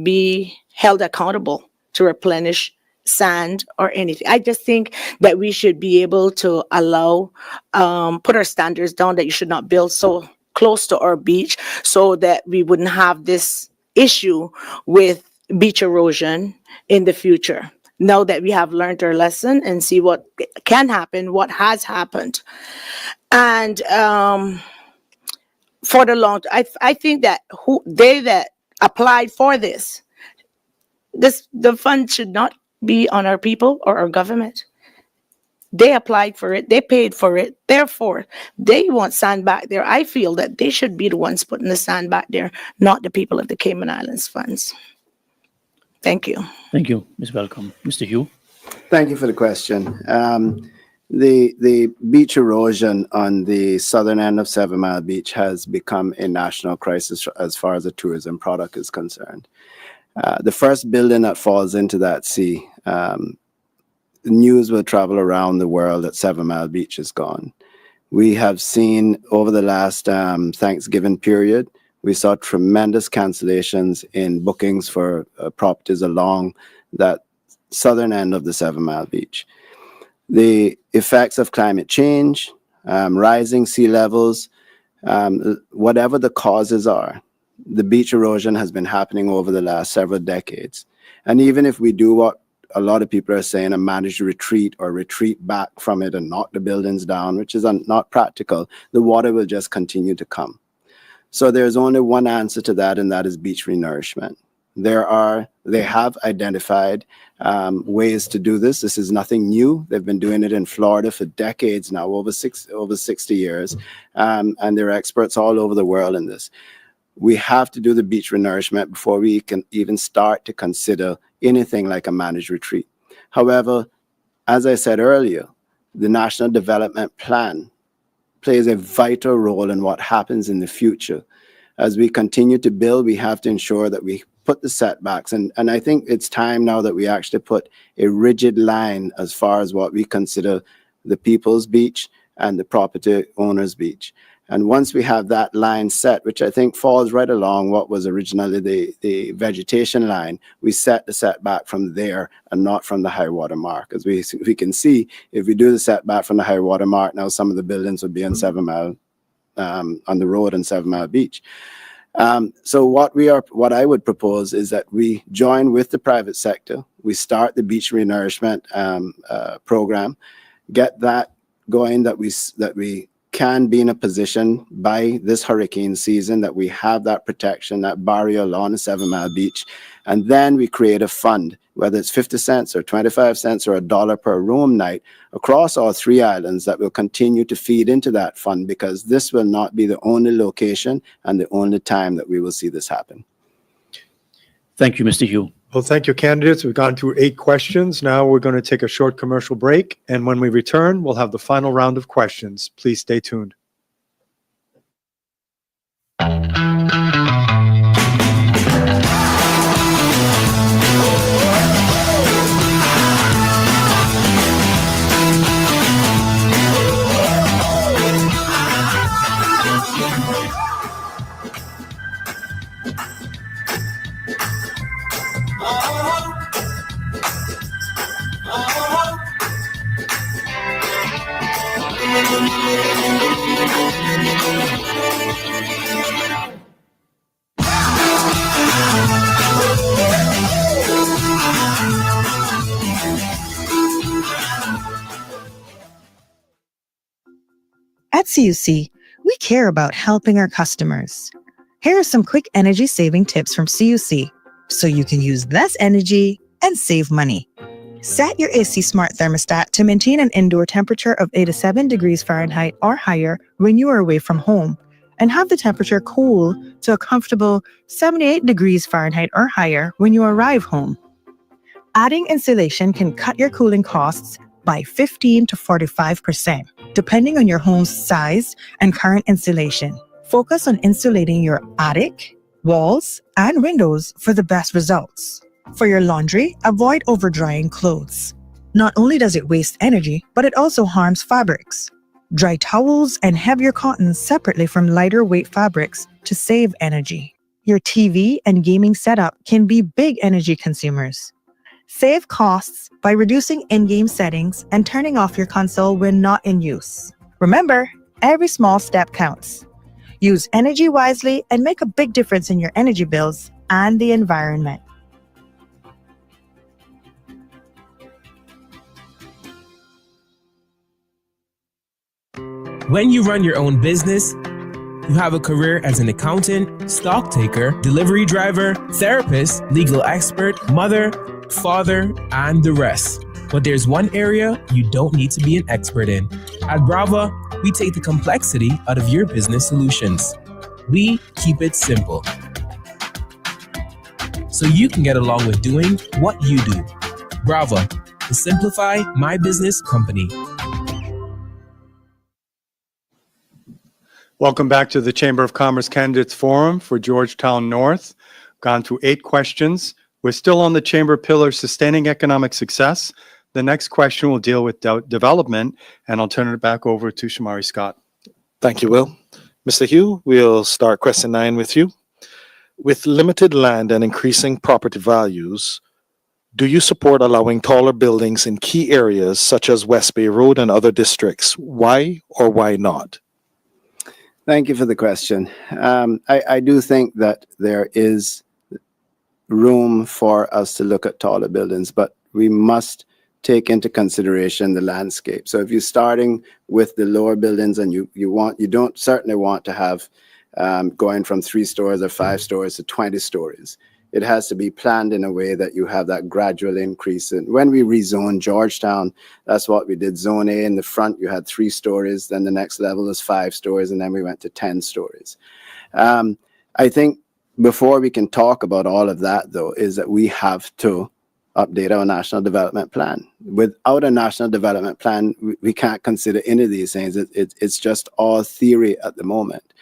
be held accountable to replenish sand or anything. I just think that we should be able to allow, put our standards down that you should not build so close to our beach so that we wouldn't have this issue with beach erosion in the future. Now that we have learned our lesson and see what can happen, what has happened. And for the long, I think that they that applied for this, the fund should not be on our people or our government. They applied for it. They paid for it. Therefore, they want sand back there. I feel that they should be the ones putting the sand back there, not the people of the Cayman Islands funds. Thank you. Thank you, Ms. Welcome. Mr. Hugh? Thank you for the question. The beach erosion on the southern end of 7 Mile Beach has become a national crisis as far as the tourism product is concerned. The first building that falls into that sea, the news will travel around the world that 7 Mile Beach is gone. We have seen over the last Thanksgiving period, we saw tremendous cancellations in bookings for properties along that southern end of the 7 Mile Beach. The effects of climate change, rising sea levels, whatever the causes are, the beach erosion has been happening over the last several decades. And even if we do what a lot of people are saying, a managed retreat or retreat back from it and knock the buildings down, which is not practical, the water will just continue to come. So there's only one answer to that, and that is beach renourishment. They have identified ways to do this. This is nothing new. They've been doing it in Florida for decades now, over 60 years, and there are experts all over the world in this. We have to do the beach renourishment before we can even start to consider anything like a managed retreat. However, as I said earlier, the National Development Plan plays a vital role in what happens in the future. As we continue to build, we have to ensure that we put the setbacks. And I think it's time now that we actually put a rigid line as far as what we consider the people's beach and the property owner's beach. And once we have that line set, which I think falls right along what was originally the vegetation line, we set the setback from there and not from the high water mark. As we can see, if we do the setback from the high water mark, now some of the buildings would be on 7 Mile, on the road on 7 Mile Beach. So what I would propose is that we join with the private sector. We start the beach renourishment program, get that going, that we can be in a position by this hurricane season that we have that protection, that barrier along 7 Mile Beach, and then we create a fund, whether it's 50 cents or 25 cents or $1 per room night across all 3 islands, that will continue to feed into that fund, because this will not be the only location and the only time that we will see this happen. Thank you, Mr. Hugh. Well, thank you, candidates. We've gone through 8 questions. Now we're going to take a short commercial break, and when we return, we'll have the final round of questions. Please stay tuned. At CUC, we care about helping our customers. Here are some quick energy saving tips from CUC so you can use less energy and save money. Set your AC Smart thermostat to maintain an indoor temperature of 87 degrees Fahrenheit or higher when you are away from home, and have the temperature cool to a comfortable 78 degrees Fahrenheit or higher when you arrive home. Adding insulation can cut your cooling costs by 15 to 45%, depending on your home's size and current insulation. Focus on insulating your attic, walls, and windows for the best results. For your laundry, avoid over-drying clothes. Not only does it waste energy, but it also harms fabrics. Dry towels and heavier cottons separately from lighter weight fabrics to save energy. Your TV and gaming setup can be big energy consumers. Save costs by reducing in-game settings and turning off your console when not in use. Remember, every small step counts. Use energy wisely and make a big difference in your energy bills and the environment. When you run your own business, you have a career as an accountant, stock taker, delivery driver, therapist, legal expert, mother, father, and the rest. But there's one area you don't need to be an expert in. At Brava, we take the complexity out of your business solutions. We keep it simple, so you can get along with doing what you do. Brava, the Simplify My Business company. Welcome back to the Chamber of Commerce Candidates Forum for Georgetown North. Gone through 8 questions. We're still on the Chamber pillar, sustaining economic success. The next question will deal with development, and I'll turn it back over to Shamari Scott. Thank you, Will. Mr. Hugh, we'll start question 9 with you. With limited land and increasing property values, do you support allowing taller buildings in key areas such as West Bay Road and other districts? Why or why not? Thank you for the question. I do think that there is room for us to look at taller buildings, but we must take into consideration the landscape. So if you're starting with the lower buildings and you don't certainly want to have going from 3 stories or 5 stories to 20 stories. It has to be planned in a way that you have that gradual increase. And when we rezoned Georgetown, that's what we did. Zone A in the front, you had 3 stories. Then the next level is 5 stories. And then we went to 10 stories. I think before we can talk about all of that, though, is that we have to update our national development plan. Without a national development plan, we can't consider any of these things. It's just all theory at the moment.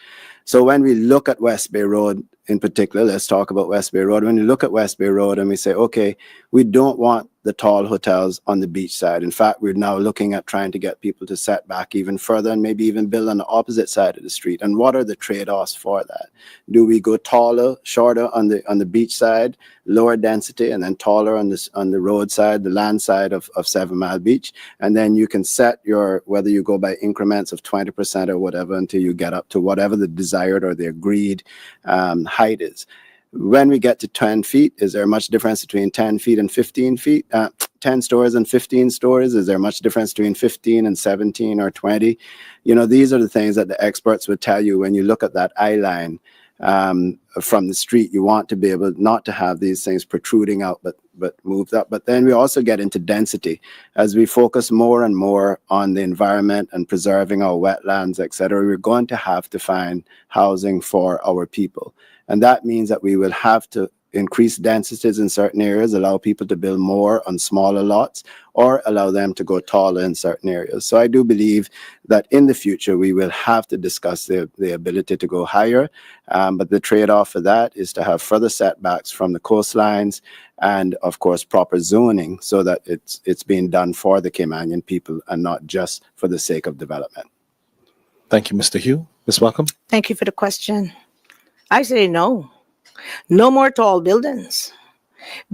So when we look at West Bay Road in particular, let's talk about West Bay Road. When you look at West Bay Road and we say, okay, we don't want the tall hotels on the beach side. In fact, we're now looking at trying to get people to set back even further and maybe even build on the opposite side of the street. And what are the trade-offs for that? Do we go taller, shorter on the beach side, lower density, and then taller on the road side, the land side of 7 Mile Beach? And then you can set whether you go by increments of 20% or whatever until you get up to whatever the desired or the agreed height is. When we get to 10 feet, is there much difference between 10 feet and 15 feet? 10 stories and 15 stories? Is there much difference between 15 and 17 or 20? You know, these are the things that the experts would tell you when you look at that eye line from the street. You want to be able not to have these things protruding out, but moved up. But then we also get into density. As we focus more and more on the environment and preserving our wetlands, et cetera, we're going to have to find housing for our people. And that means that we will have to increase densities in certain areas, allow people to build more on smaller lots, or allow them to go taller in certain areas. So I do believe that in the future, we will have to discuss the ability to go higher. But the trade-off for that is to have further setbacks from the coastlines and, of course, proper zoning so that it's being done for the Caymanian people and not just for the sake of development. Thank you, Mr. Hugh. Ms. Welcome. Thank you for the question. I say no. No more tall buildings.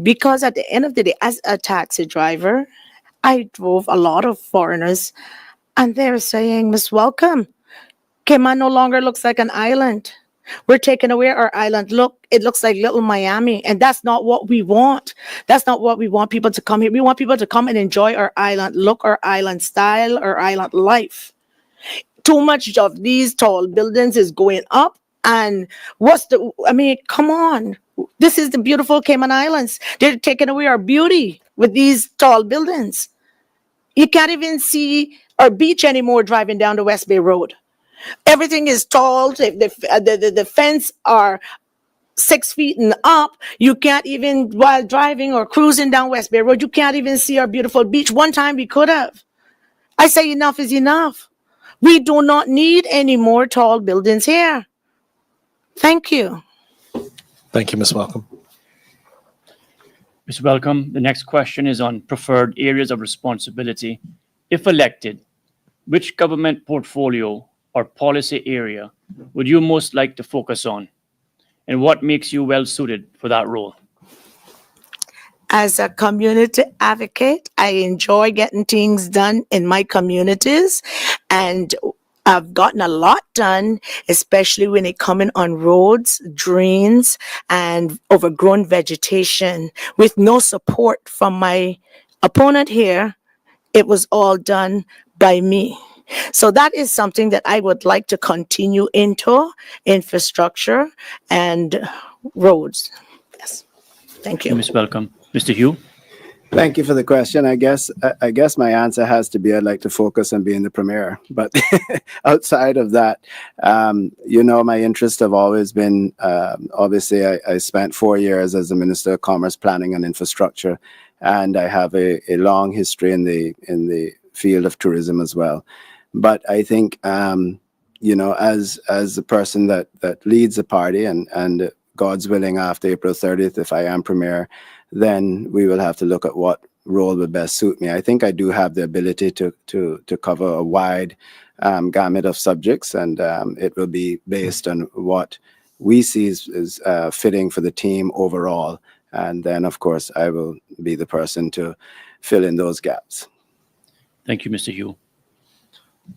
Because at the end of the day, as a taxi driver, I drove a lot of foreigners and they're saying, Miss Welcome, Cayman no longer looks like an island. We're taking away our island. Look, it looks like little Miami. And that's not what we want. That's not what we want people to come here. We want people to come and enjoy our island, look, our island style, our island life. Too much of these tall buildings is going up. And come on. This is the beautiful Cayman Islands. They're taking away our beauty with these tall buildings. You can't even see our beach anymore driving down the West Bay Road. Everything is tall. The fence are 6 feet and up. You can't even, while driving or cruising down West Bay Road, you can't even see our beautiful beach. One time we could have. I say enough is enough. We do not need any more tall buildings here. Thank you. Thank you, Ms. Welcome. Ms. Welcome, the next question is on preferred areas of responsibility. If elected, which government portfolio or policy area would you most like to focus on? And what makes you well suited for that role? As a community advocate, I enjoy getting things done in my communities, and I've gotten a lot done, especially when it coming on roads, drains, and overgrown vegetation. With no support from my opponent here, it was all done by me. So that is something that I would like to continue into, infrastructure and roads. Yes. Thank you. Ms. Welcome. Mr. Hugh? Thank you for the question. I guess my answer has to be I'd like to focus on being the premier. But outside of that, my interests have always been, obviously, I spent 4 years as the Minister of Commerce, Planning and Infrastructure, and I have a long history in the field of tourism as well. But I think, as the person that leads the party and God's willing, after April 30th, if I am premier, then we will have to look at what role would best suit me. I think I do have the ability to cover a wide gamut of subjects, and it will be based on what we see is fitting for the team overall. And then, of course, I will be the person to fill in those gaps. Thank you, Mr. Hugh.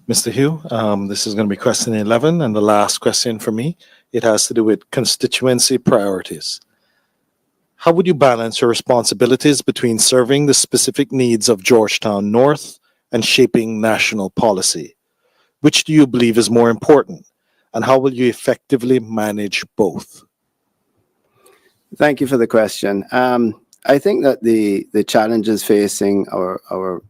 Mr. Hugh, this is going to be question 11 and the last question for me. It has to do with constituency priorities. How would you balance your responsibilities between serving the specific needs of Georgetown North and shaping national policy? Which do you believe is more important, and how will you effectively manage both? Thank you for the question. I think that the challenges facing our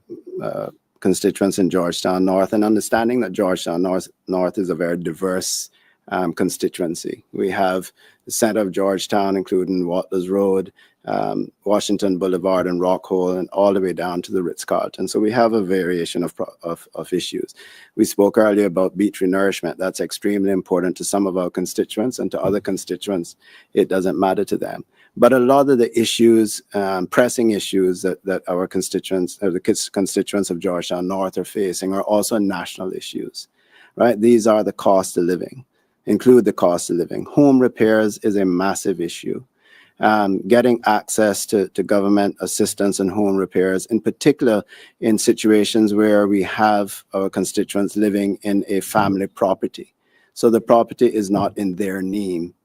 constituents in Georgetown North, and understanding that Georgetown North is a very diverse constituency. We have the center of Georgetown, including Watlers Road, Washington Boulevard and Rockhole, and all the way down to the Ritz-Carlton. So we have a variation of issues. We spoke earlier about beach renourishment. That's extremely important to some of our constituents, and to other constituents, it doesn't matter to them. But a lot of the issues, pressing issues that our constituents, or the constituents of Georgetown North are facing, are also national issues, right? These are the cost of living, include the cost of living. Home repairs is a massive issue. Getting access to government assistance and home repairs, in particular in situations where we have our constituents living in a family property. So the property is not in their name.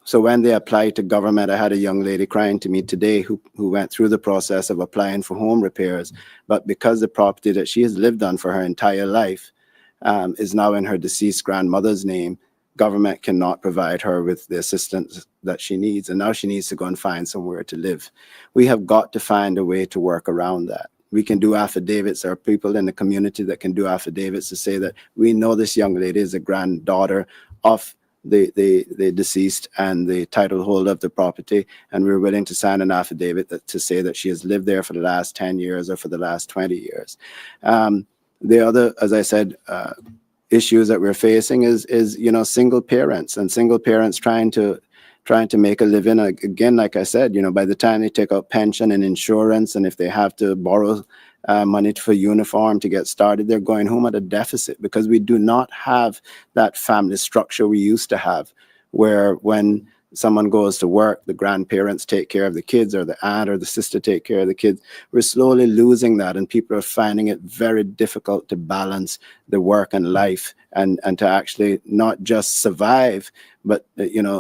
So when they apply to government, I had a young lady crying to me today who went through the process of applying for home repairs, but because the property that she has lived on for her entire life is now in her deceased grandmother's name, government cannot provide her with the assistance that she needs. And now she needs to go and find somewhere to live. We have got to find a way to work around that. We can do affidavits. There are people in the community that can do affidavits to say that we know this young lady is a granddaughter of the deceased and the title holder of the property, and we're willing to sign an affidavit to say that she has lived there for the last 10 years or for the last 20 years. The other, as I said, issues that we're facing is single parents trying to make a living. Again, like I said, by the time they take out pension and insurance, and if they have to borrow money for uniform to get started, they're going home at a deficit, because we do not have that family structure we used to have, where when someone goes to work, the grandparents take care of the kids, or the aunt or the sister take care of the kids. We're slowly losing that, and people are finding it very difficult to balance the work and life, and to actually not just survive, but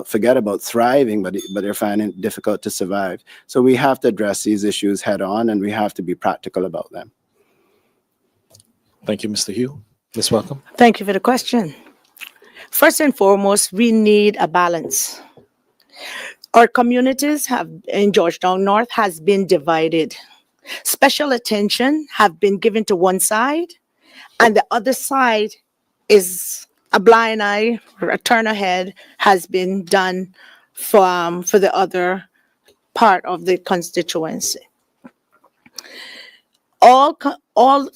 forget about thriving, but they're finding it difficult to survive. So we have to address these issues head on, and we have to be practical about them. Thank you, Mr. Hugh. Ms. Welcome. Thank you for the question. First and foremost, we need a balance. Our communities in Georgetown North has been divided. Special attention have been given to one side, and the other side is a blind eye, or a turn ahead has been done for the other part of the constituency. All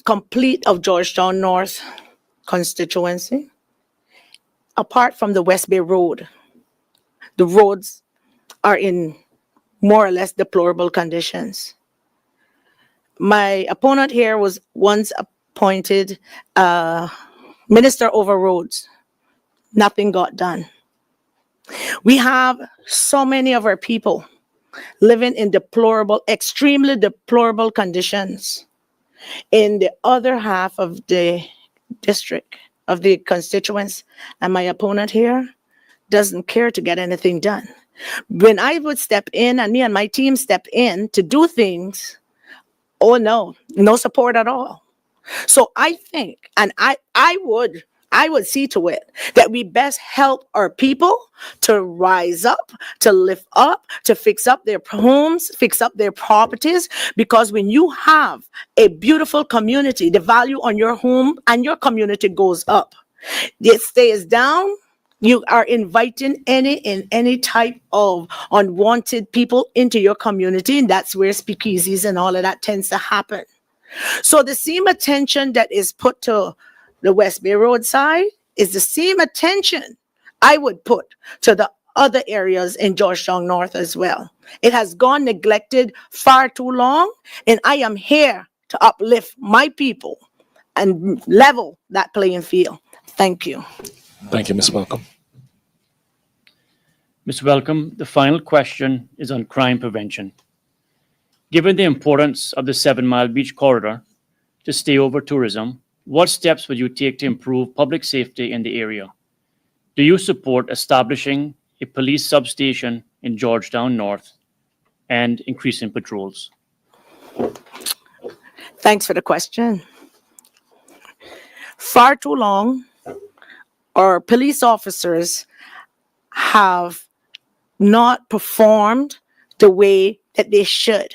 complete of Georgetown North constituency, apart from the West Bay Road, the roads are in more or less deplorable conditions. My opponent here was once appointed minister over roads. Nothing got done. We have so many of our people living in extremely deplorable conditions in the other half of the district, of the constituents, and my opponent here doesn't care to get anything done. When I would step in, and me and my team step in to do things, oh no support at all. So I think, and I would see to it that we best help our people to rise up, to lift up, to fix up their homes, fix up their properties, because when you have a beautiful community, the value on your home and your community goes up. It stays down. You are inviting any type of unwanted people into your community, and that's where speakeasies and all of that tends to happen. So the same attention that is put to the West Bay Road side is the same attention I would put to the other areas in Georgetown North as well. It has gone neglected far too long, and I am here to uplift my people and level that playing field. Thank you. Thank you, Ms. Welcome. Ms. Welcome, the final question is on crime prevention. Given the importance of the 7 Mile Beach corridor to stay over tourism, what steps would you take to improve public safety in the area? Do you support establishing a police substation in Georgetown North and increasing patrols? Thanks for the question. Far too long, our police officers have not performed the way that they should.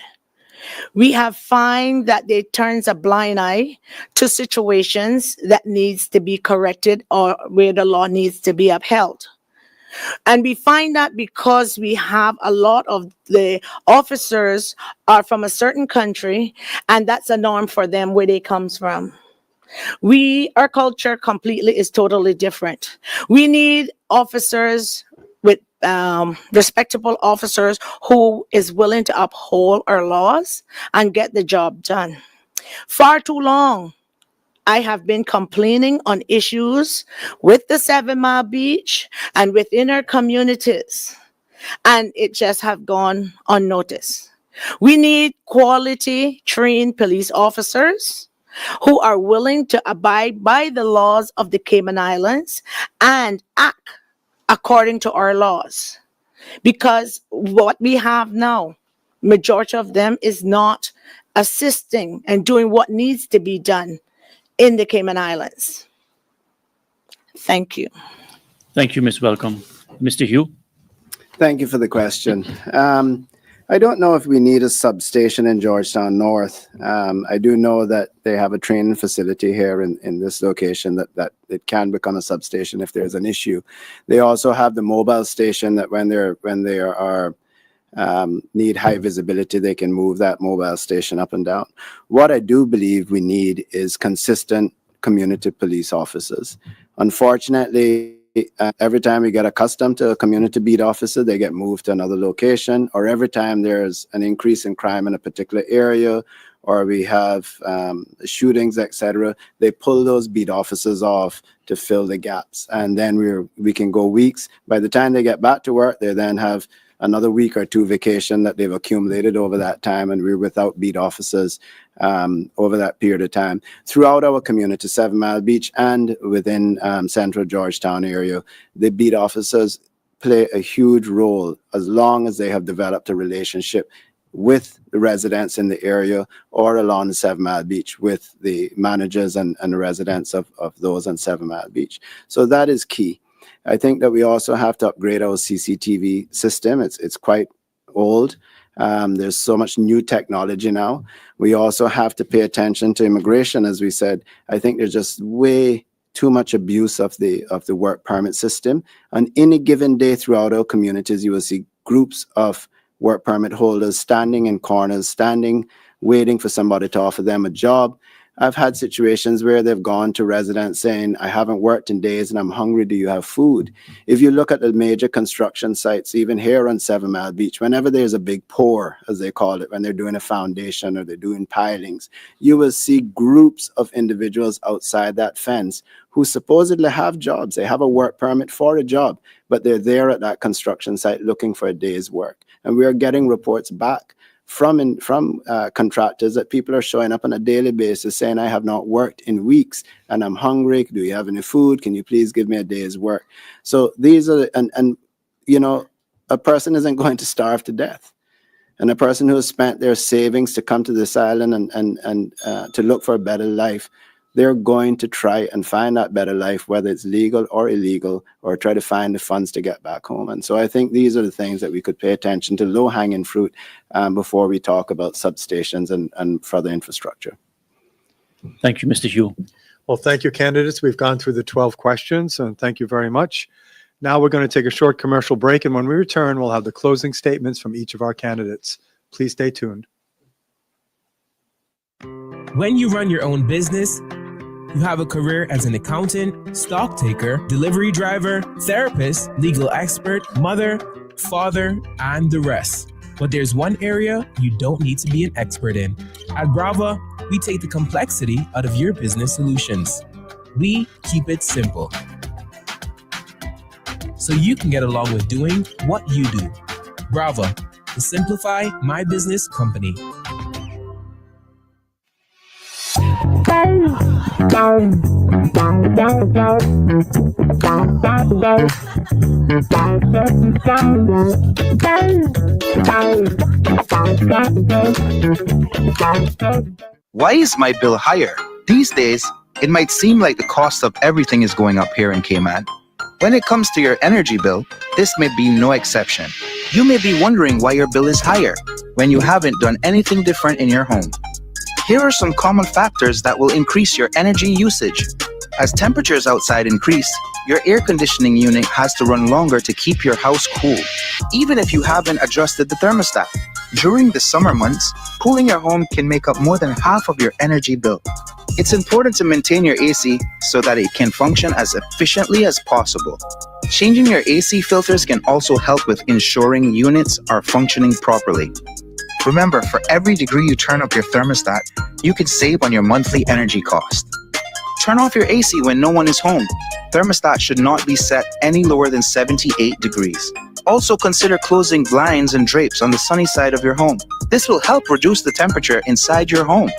We have found that they turns a blind eye to situations that needs to be corrected or where the law needs to be upheld. And we find that because we have a lot of the officers are from a certain country, and that's a norm for them where they comes from. Our culture completely is totally different. We need officers with respectable officers who is willing to uphold our laws and get the job done. Far too long, I have been complaining on issues with the 7 Mile Beach and within our communities, and it just have gone unnoticed. We need quality trained police officers who are willing to abide by the laws of the Cayman Islands and act according to our laws. Because what we have now, majority of them is not assisting and doing what needs to be done in the Cayman Islands. Thank you. Thank you, Ms. Welcome. Mr. Hugh? Thank you for the question. I don't know if we need a substation in Georgetown North. I do know that they have a training facility here in this location that it can become a substation if there's an issue. They also have the mobile station that when they are need high visibility, they can move that mobile station up and down. What I do believe we need is consistent community police officers. Unfortunately, every time we get accustomed to a community beat officer, they get moved to another location, or every time there's an increase in crime in a particular area, or we have shootings, etc., they pull those beat officers off to fill the gaps. And then we can go weeks. By the time they get back to work, they then have another week or two vacation that they've accumulated over that time, and we're without beat officers over that period of time. Throughout our community, 7 Mile Beach and within central Georgetown area, the beat officers play a huge role as long as they have developed a relationship with the residents in the area or along the 7 Mile Beach with the managers and the residents of those on 7 Mile Beach. So that is key. I think that we also have to upgrade our CCTV system. It's quite old. There's so much new technology now. We also have to pay attention to immigration, as we said. I think there's just way too much abuse of the work permit system. On any given day throughout our communities, you will see groups of work permit holders standing in corners, waiting for somebody to offer them a job. I've had situations where they've gone to residents saying, I haven't worked in days and I'm hungry. Do you have food? If you look at the major construction sites, even here on 7 Mile Beach, whenever there's a big pour, as they call it, when they're doing a foundation or they're doing pilings, you will see groups of individuals outside that fence who supposedly have jobs. They have a work permit for a job, but they're there at that construction site looking for a day's work. And we are getting reports back from contractors that people are showing up on a daily basis saying, I have not worked in weeks and I'm hungry. Do you have any food? Can you please give me a day's work? So these are, and you know, a person isn't going to starve to death. And a person who has spent their savings to come to this island and to look for a better life, they're going to try and find that better life, whether it's legal or illegal, or try to find the funds to get back home. And so I think these are the things that we could pay attention to, low-hanging fruit, before we talk about substations and further infrastructure. Thank you, Mr. Hugh. Well, thank you, candidates. We've gone through the 12 questions, and thank you very much. Now we're going to take a short commercial break, and when we return, we'll have the closing statements from each of our candidates. Please stay tuned. When you run your own business, you have a career as an accountant, stock taker, delivery driver, therapist, legal expert, mother, father, and the rest. But there's one area you don't need to be an expert in. At Brava, we take the complexity out of your business solutions. We keep it simple, so you can get along with doing what you do. Brava, the Simplify My Business company. Why is my bill higher? These days, it might seem like the cost of everything is going up here in Cayman. When it comes to your energy bill, this may be no exception. You may be wondering why your bill is higher when you haven't done anything different in your home. Here are some common factors that will increase your energy usage. As temperatures outside increase, your air conditioning unit has to run longer to keep your house cool, even if you haven't adjusted the thermostat. During the summer months, cooling your home can make up more than half of your energy bill. It's important to maintain your AC so that it can function as efficiently as possible. Changing your AC filters can also help with ensuring units are functioning properly. Remember, for every degree you turn up your thermostat, you can save on your monthly energy cost. Turn off your AC when no one is home. Thermostat should not be set any lower than 78 degrees. Also consider closing blinds and drapes on the sunny side of your home. This will help reduce the temperature inside your home.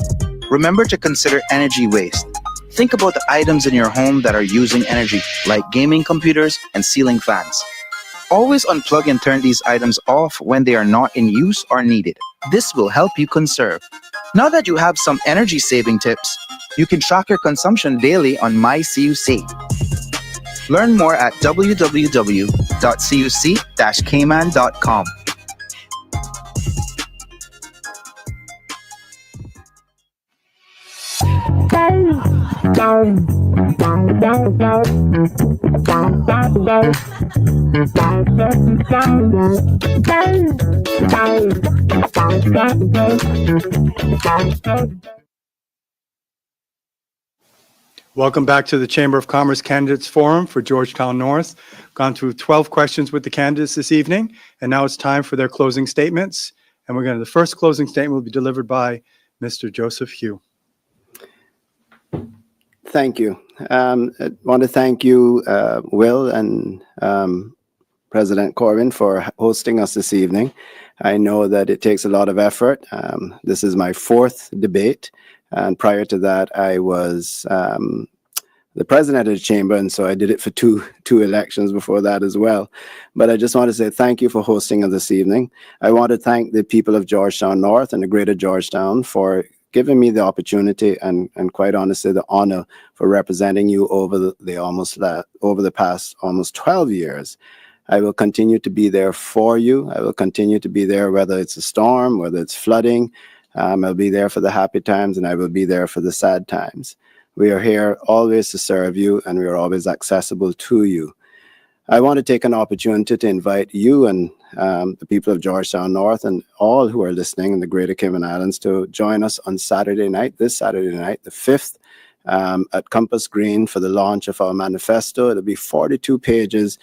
Remember to consider energy waste. Think about the items in your home that are using energy, like gaming computers and ceiling fans. Always unplug and turn these items off when they are not in use or needed. This will help you conserve. Now that you have some energy saving tips, you can track your consumption daily on MyCUC. Learn more at www.cuc-cayman.com. Welcome back to the Chamber of Commerce Candidates Forum for Georgetown North. Gone through 12 questions with the candidates this evening, and now it's time for their closing statements. And the first closing statement will be delivered by Mr. Joseph Hugh. Thank you. I want to thank you, Will and President Corbin, for hosting us this evening. I know that it takes a lot of effort. This is my fourth debate. And prior to that, I was the president of the chamber, and so I did it for two elections before that as well. But I just want to say thank you for hosting us this evening. I want to thank the people of Georgetown North and the greater Georgetown for giving me the opportunity and quite honestly the honor for representing you over the past almost 12 years. I will continue to be there for you. I will continue to be there whether it's a storm, whether it's flooding. I'll be there for the happy times, and I will be there for the sad times. We are here always to serve you, and we are always accessible to you. I want to take an opportunity to invite you and the people of Georgetown North and all who are listening in the Greater Cayman Islands to join us on this Saturday night, the 5th, at Compass Green for the launch of our manifesto. It'll be 42 pages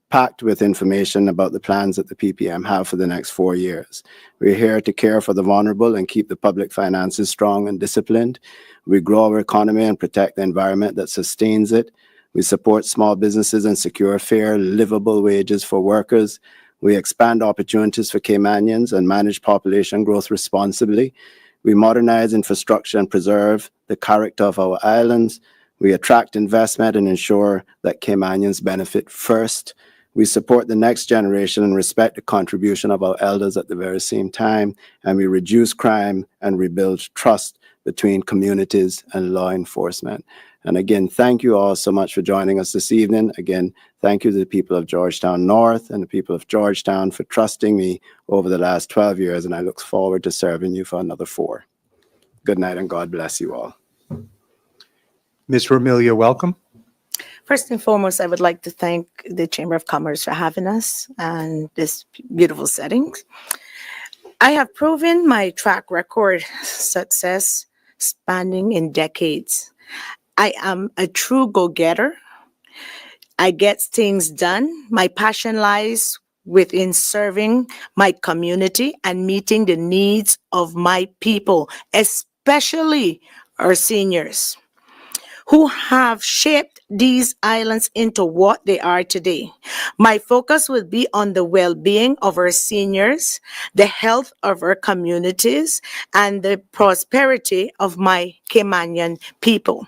packed with information about the plans that the PPM have for the next 4 years. We're here to care for the vulnerable and keep the public finances strong and disciplined. We grow our economy and protect the environment that sustains it. We support small businesses and secure fair, livable wages for workers. We expand opportunities for Caymanians and manage population growth responsibly. We modernize infrastructure and preserve the character of our islands. We attract investment and ensure that Caymanians benefit first. We support the next generation and respect the contribution of our elders at the very same time. And we reduce crime and rebuild trust between communities and law enforcement. And again, thank you all so much for joining us this evening. Again, thank you to the people of Georgetown North and the people of Georgetown for trusting me over the last 12 years. And I look forward to serving you for another 4. Good night and God bless you all. Ms. Romelia, welcome. First and foremost, I would like to thank the Chamber of Commerce for having us and this beautiful setting. I have proven my track record success spanning in decades. I am a true go-getter. I get things done. My passion lies within serving my community and meeting the needs of my people, especially our seniors, who have shaped these islands into what they are today. My focus will be on the well-being of our seniors, the health of our communities, and the prosperity of my Caymanian people.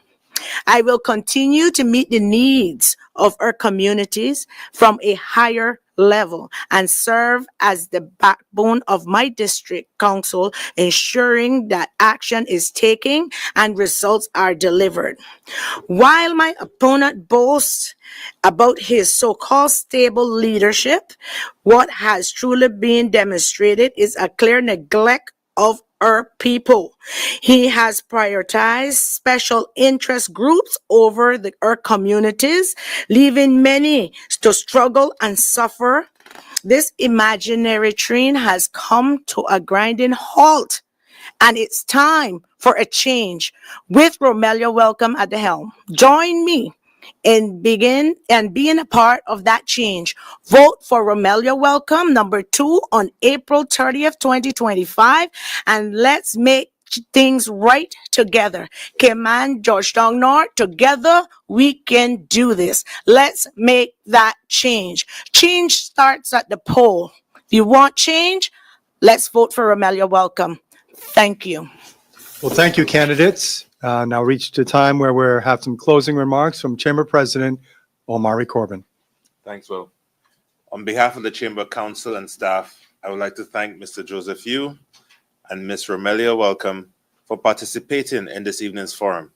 I will continue to meet the needs of our communities from a higher level and serve as the backbone of my district council, ensuring that action is taken and results are delivered. While my opponent boasts about his so-called stable leadership, what has truly been demonstrated is a clear neglect of our people. He has prioritized special interest groups over our communities, leaving many to struggle and suffer. This imaginary train has come to a grinding halt, and it's time for a change. With Romelia Welcome at the helm, join me in being a part of that change. Vote for Romelia Welcome number 2 on April 30th, 2025, and let's make things right together. Cayman, Georgetown North, together we can do this. Let's make that change. Change starts at the poll. If you want change, let's vote for Romelia Welcome. Thank you. Well, thank you, candidates. Now reached a time where we'll have some closing remarks from Chamber President Omari Corbin. Thanks, Will. On behalf of the Chamber Council and staff, I would like to thank Mr. Joseph Yu and Ms. Romelia Welcome for participating in this evening's forum.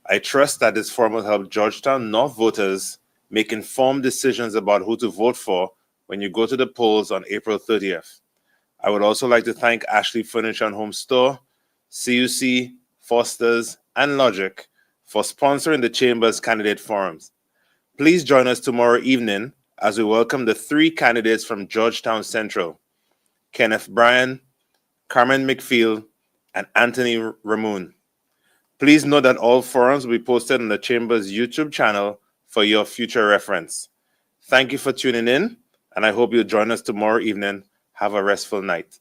I trust that this forum will help Georgetown North voters make informed decisions about who to vote for when you go to the polls on April 30th. I would also like to thank Ashley Furniture and Home Store, CUC, Foster's, and Logic for sponsoring the Chamber's candidate forums. Please join us tomorrow evening as we welcome the 3 candidates from Georgetown Central, Kenneth Bryan, Carmen McField, and Anthony Ramoon. Please note that all forums will be posted on the Chamber's YouTube channel for your future reference. Thank you for tuning in, and I hope you'll join us tomorrow evening. Have a restful night.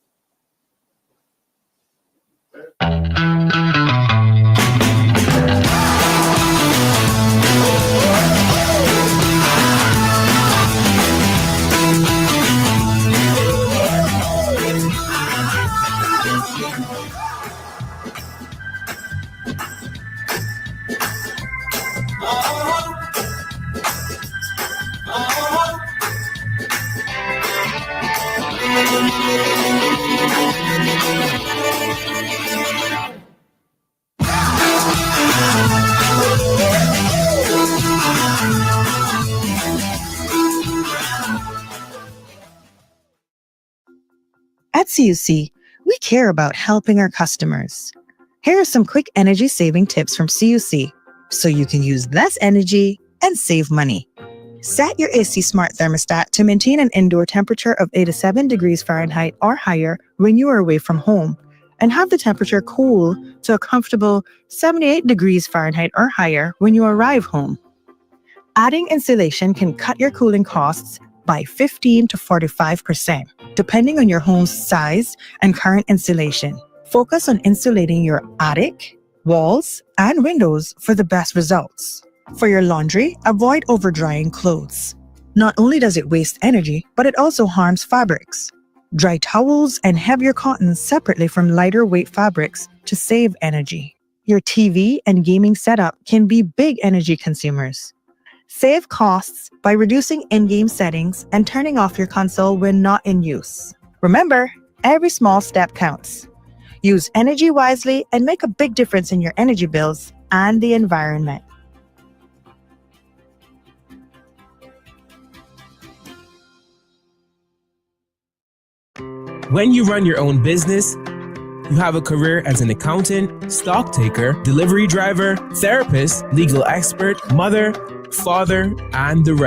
At CUC, we care about helping our customers. Here are some quick energy saving tips from CUC so you can use less energy and save money. Set your AC Smart thermostat to maintain an indoor temperature of 87 degrees Fahrenheit or higher when you are away from home, and have the temperature cool to a comfortable 78 degrees Fahrenheit or higher when you arrive home. Adding insulation can cut your cooling costs by 15 to 45%, depending on your home's size and current insulation. Focus on insulating your attic, walls, and windows for the best results. For your laundry, avoid over-drying clothes. Not only does it waste energy, but it also harms fabrics. Dry towels and heavier cottons separately from lighter weight fabrics to save energy. Your TV and gaming setup can be big energy consumers. Save costs by reducing in-game settings and turning off your console when not in use. Remember, every small step counts. Use energy wisely and make a big difference in your energy bills and the environment. When you run your own business, you have a career as an accountant, stock taker, delivery driver, therapist, legal expert, mother, father, and the rest.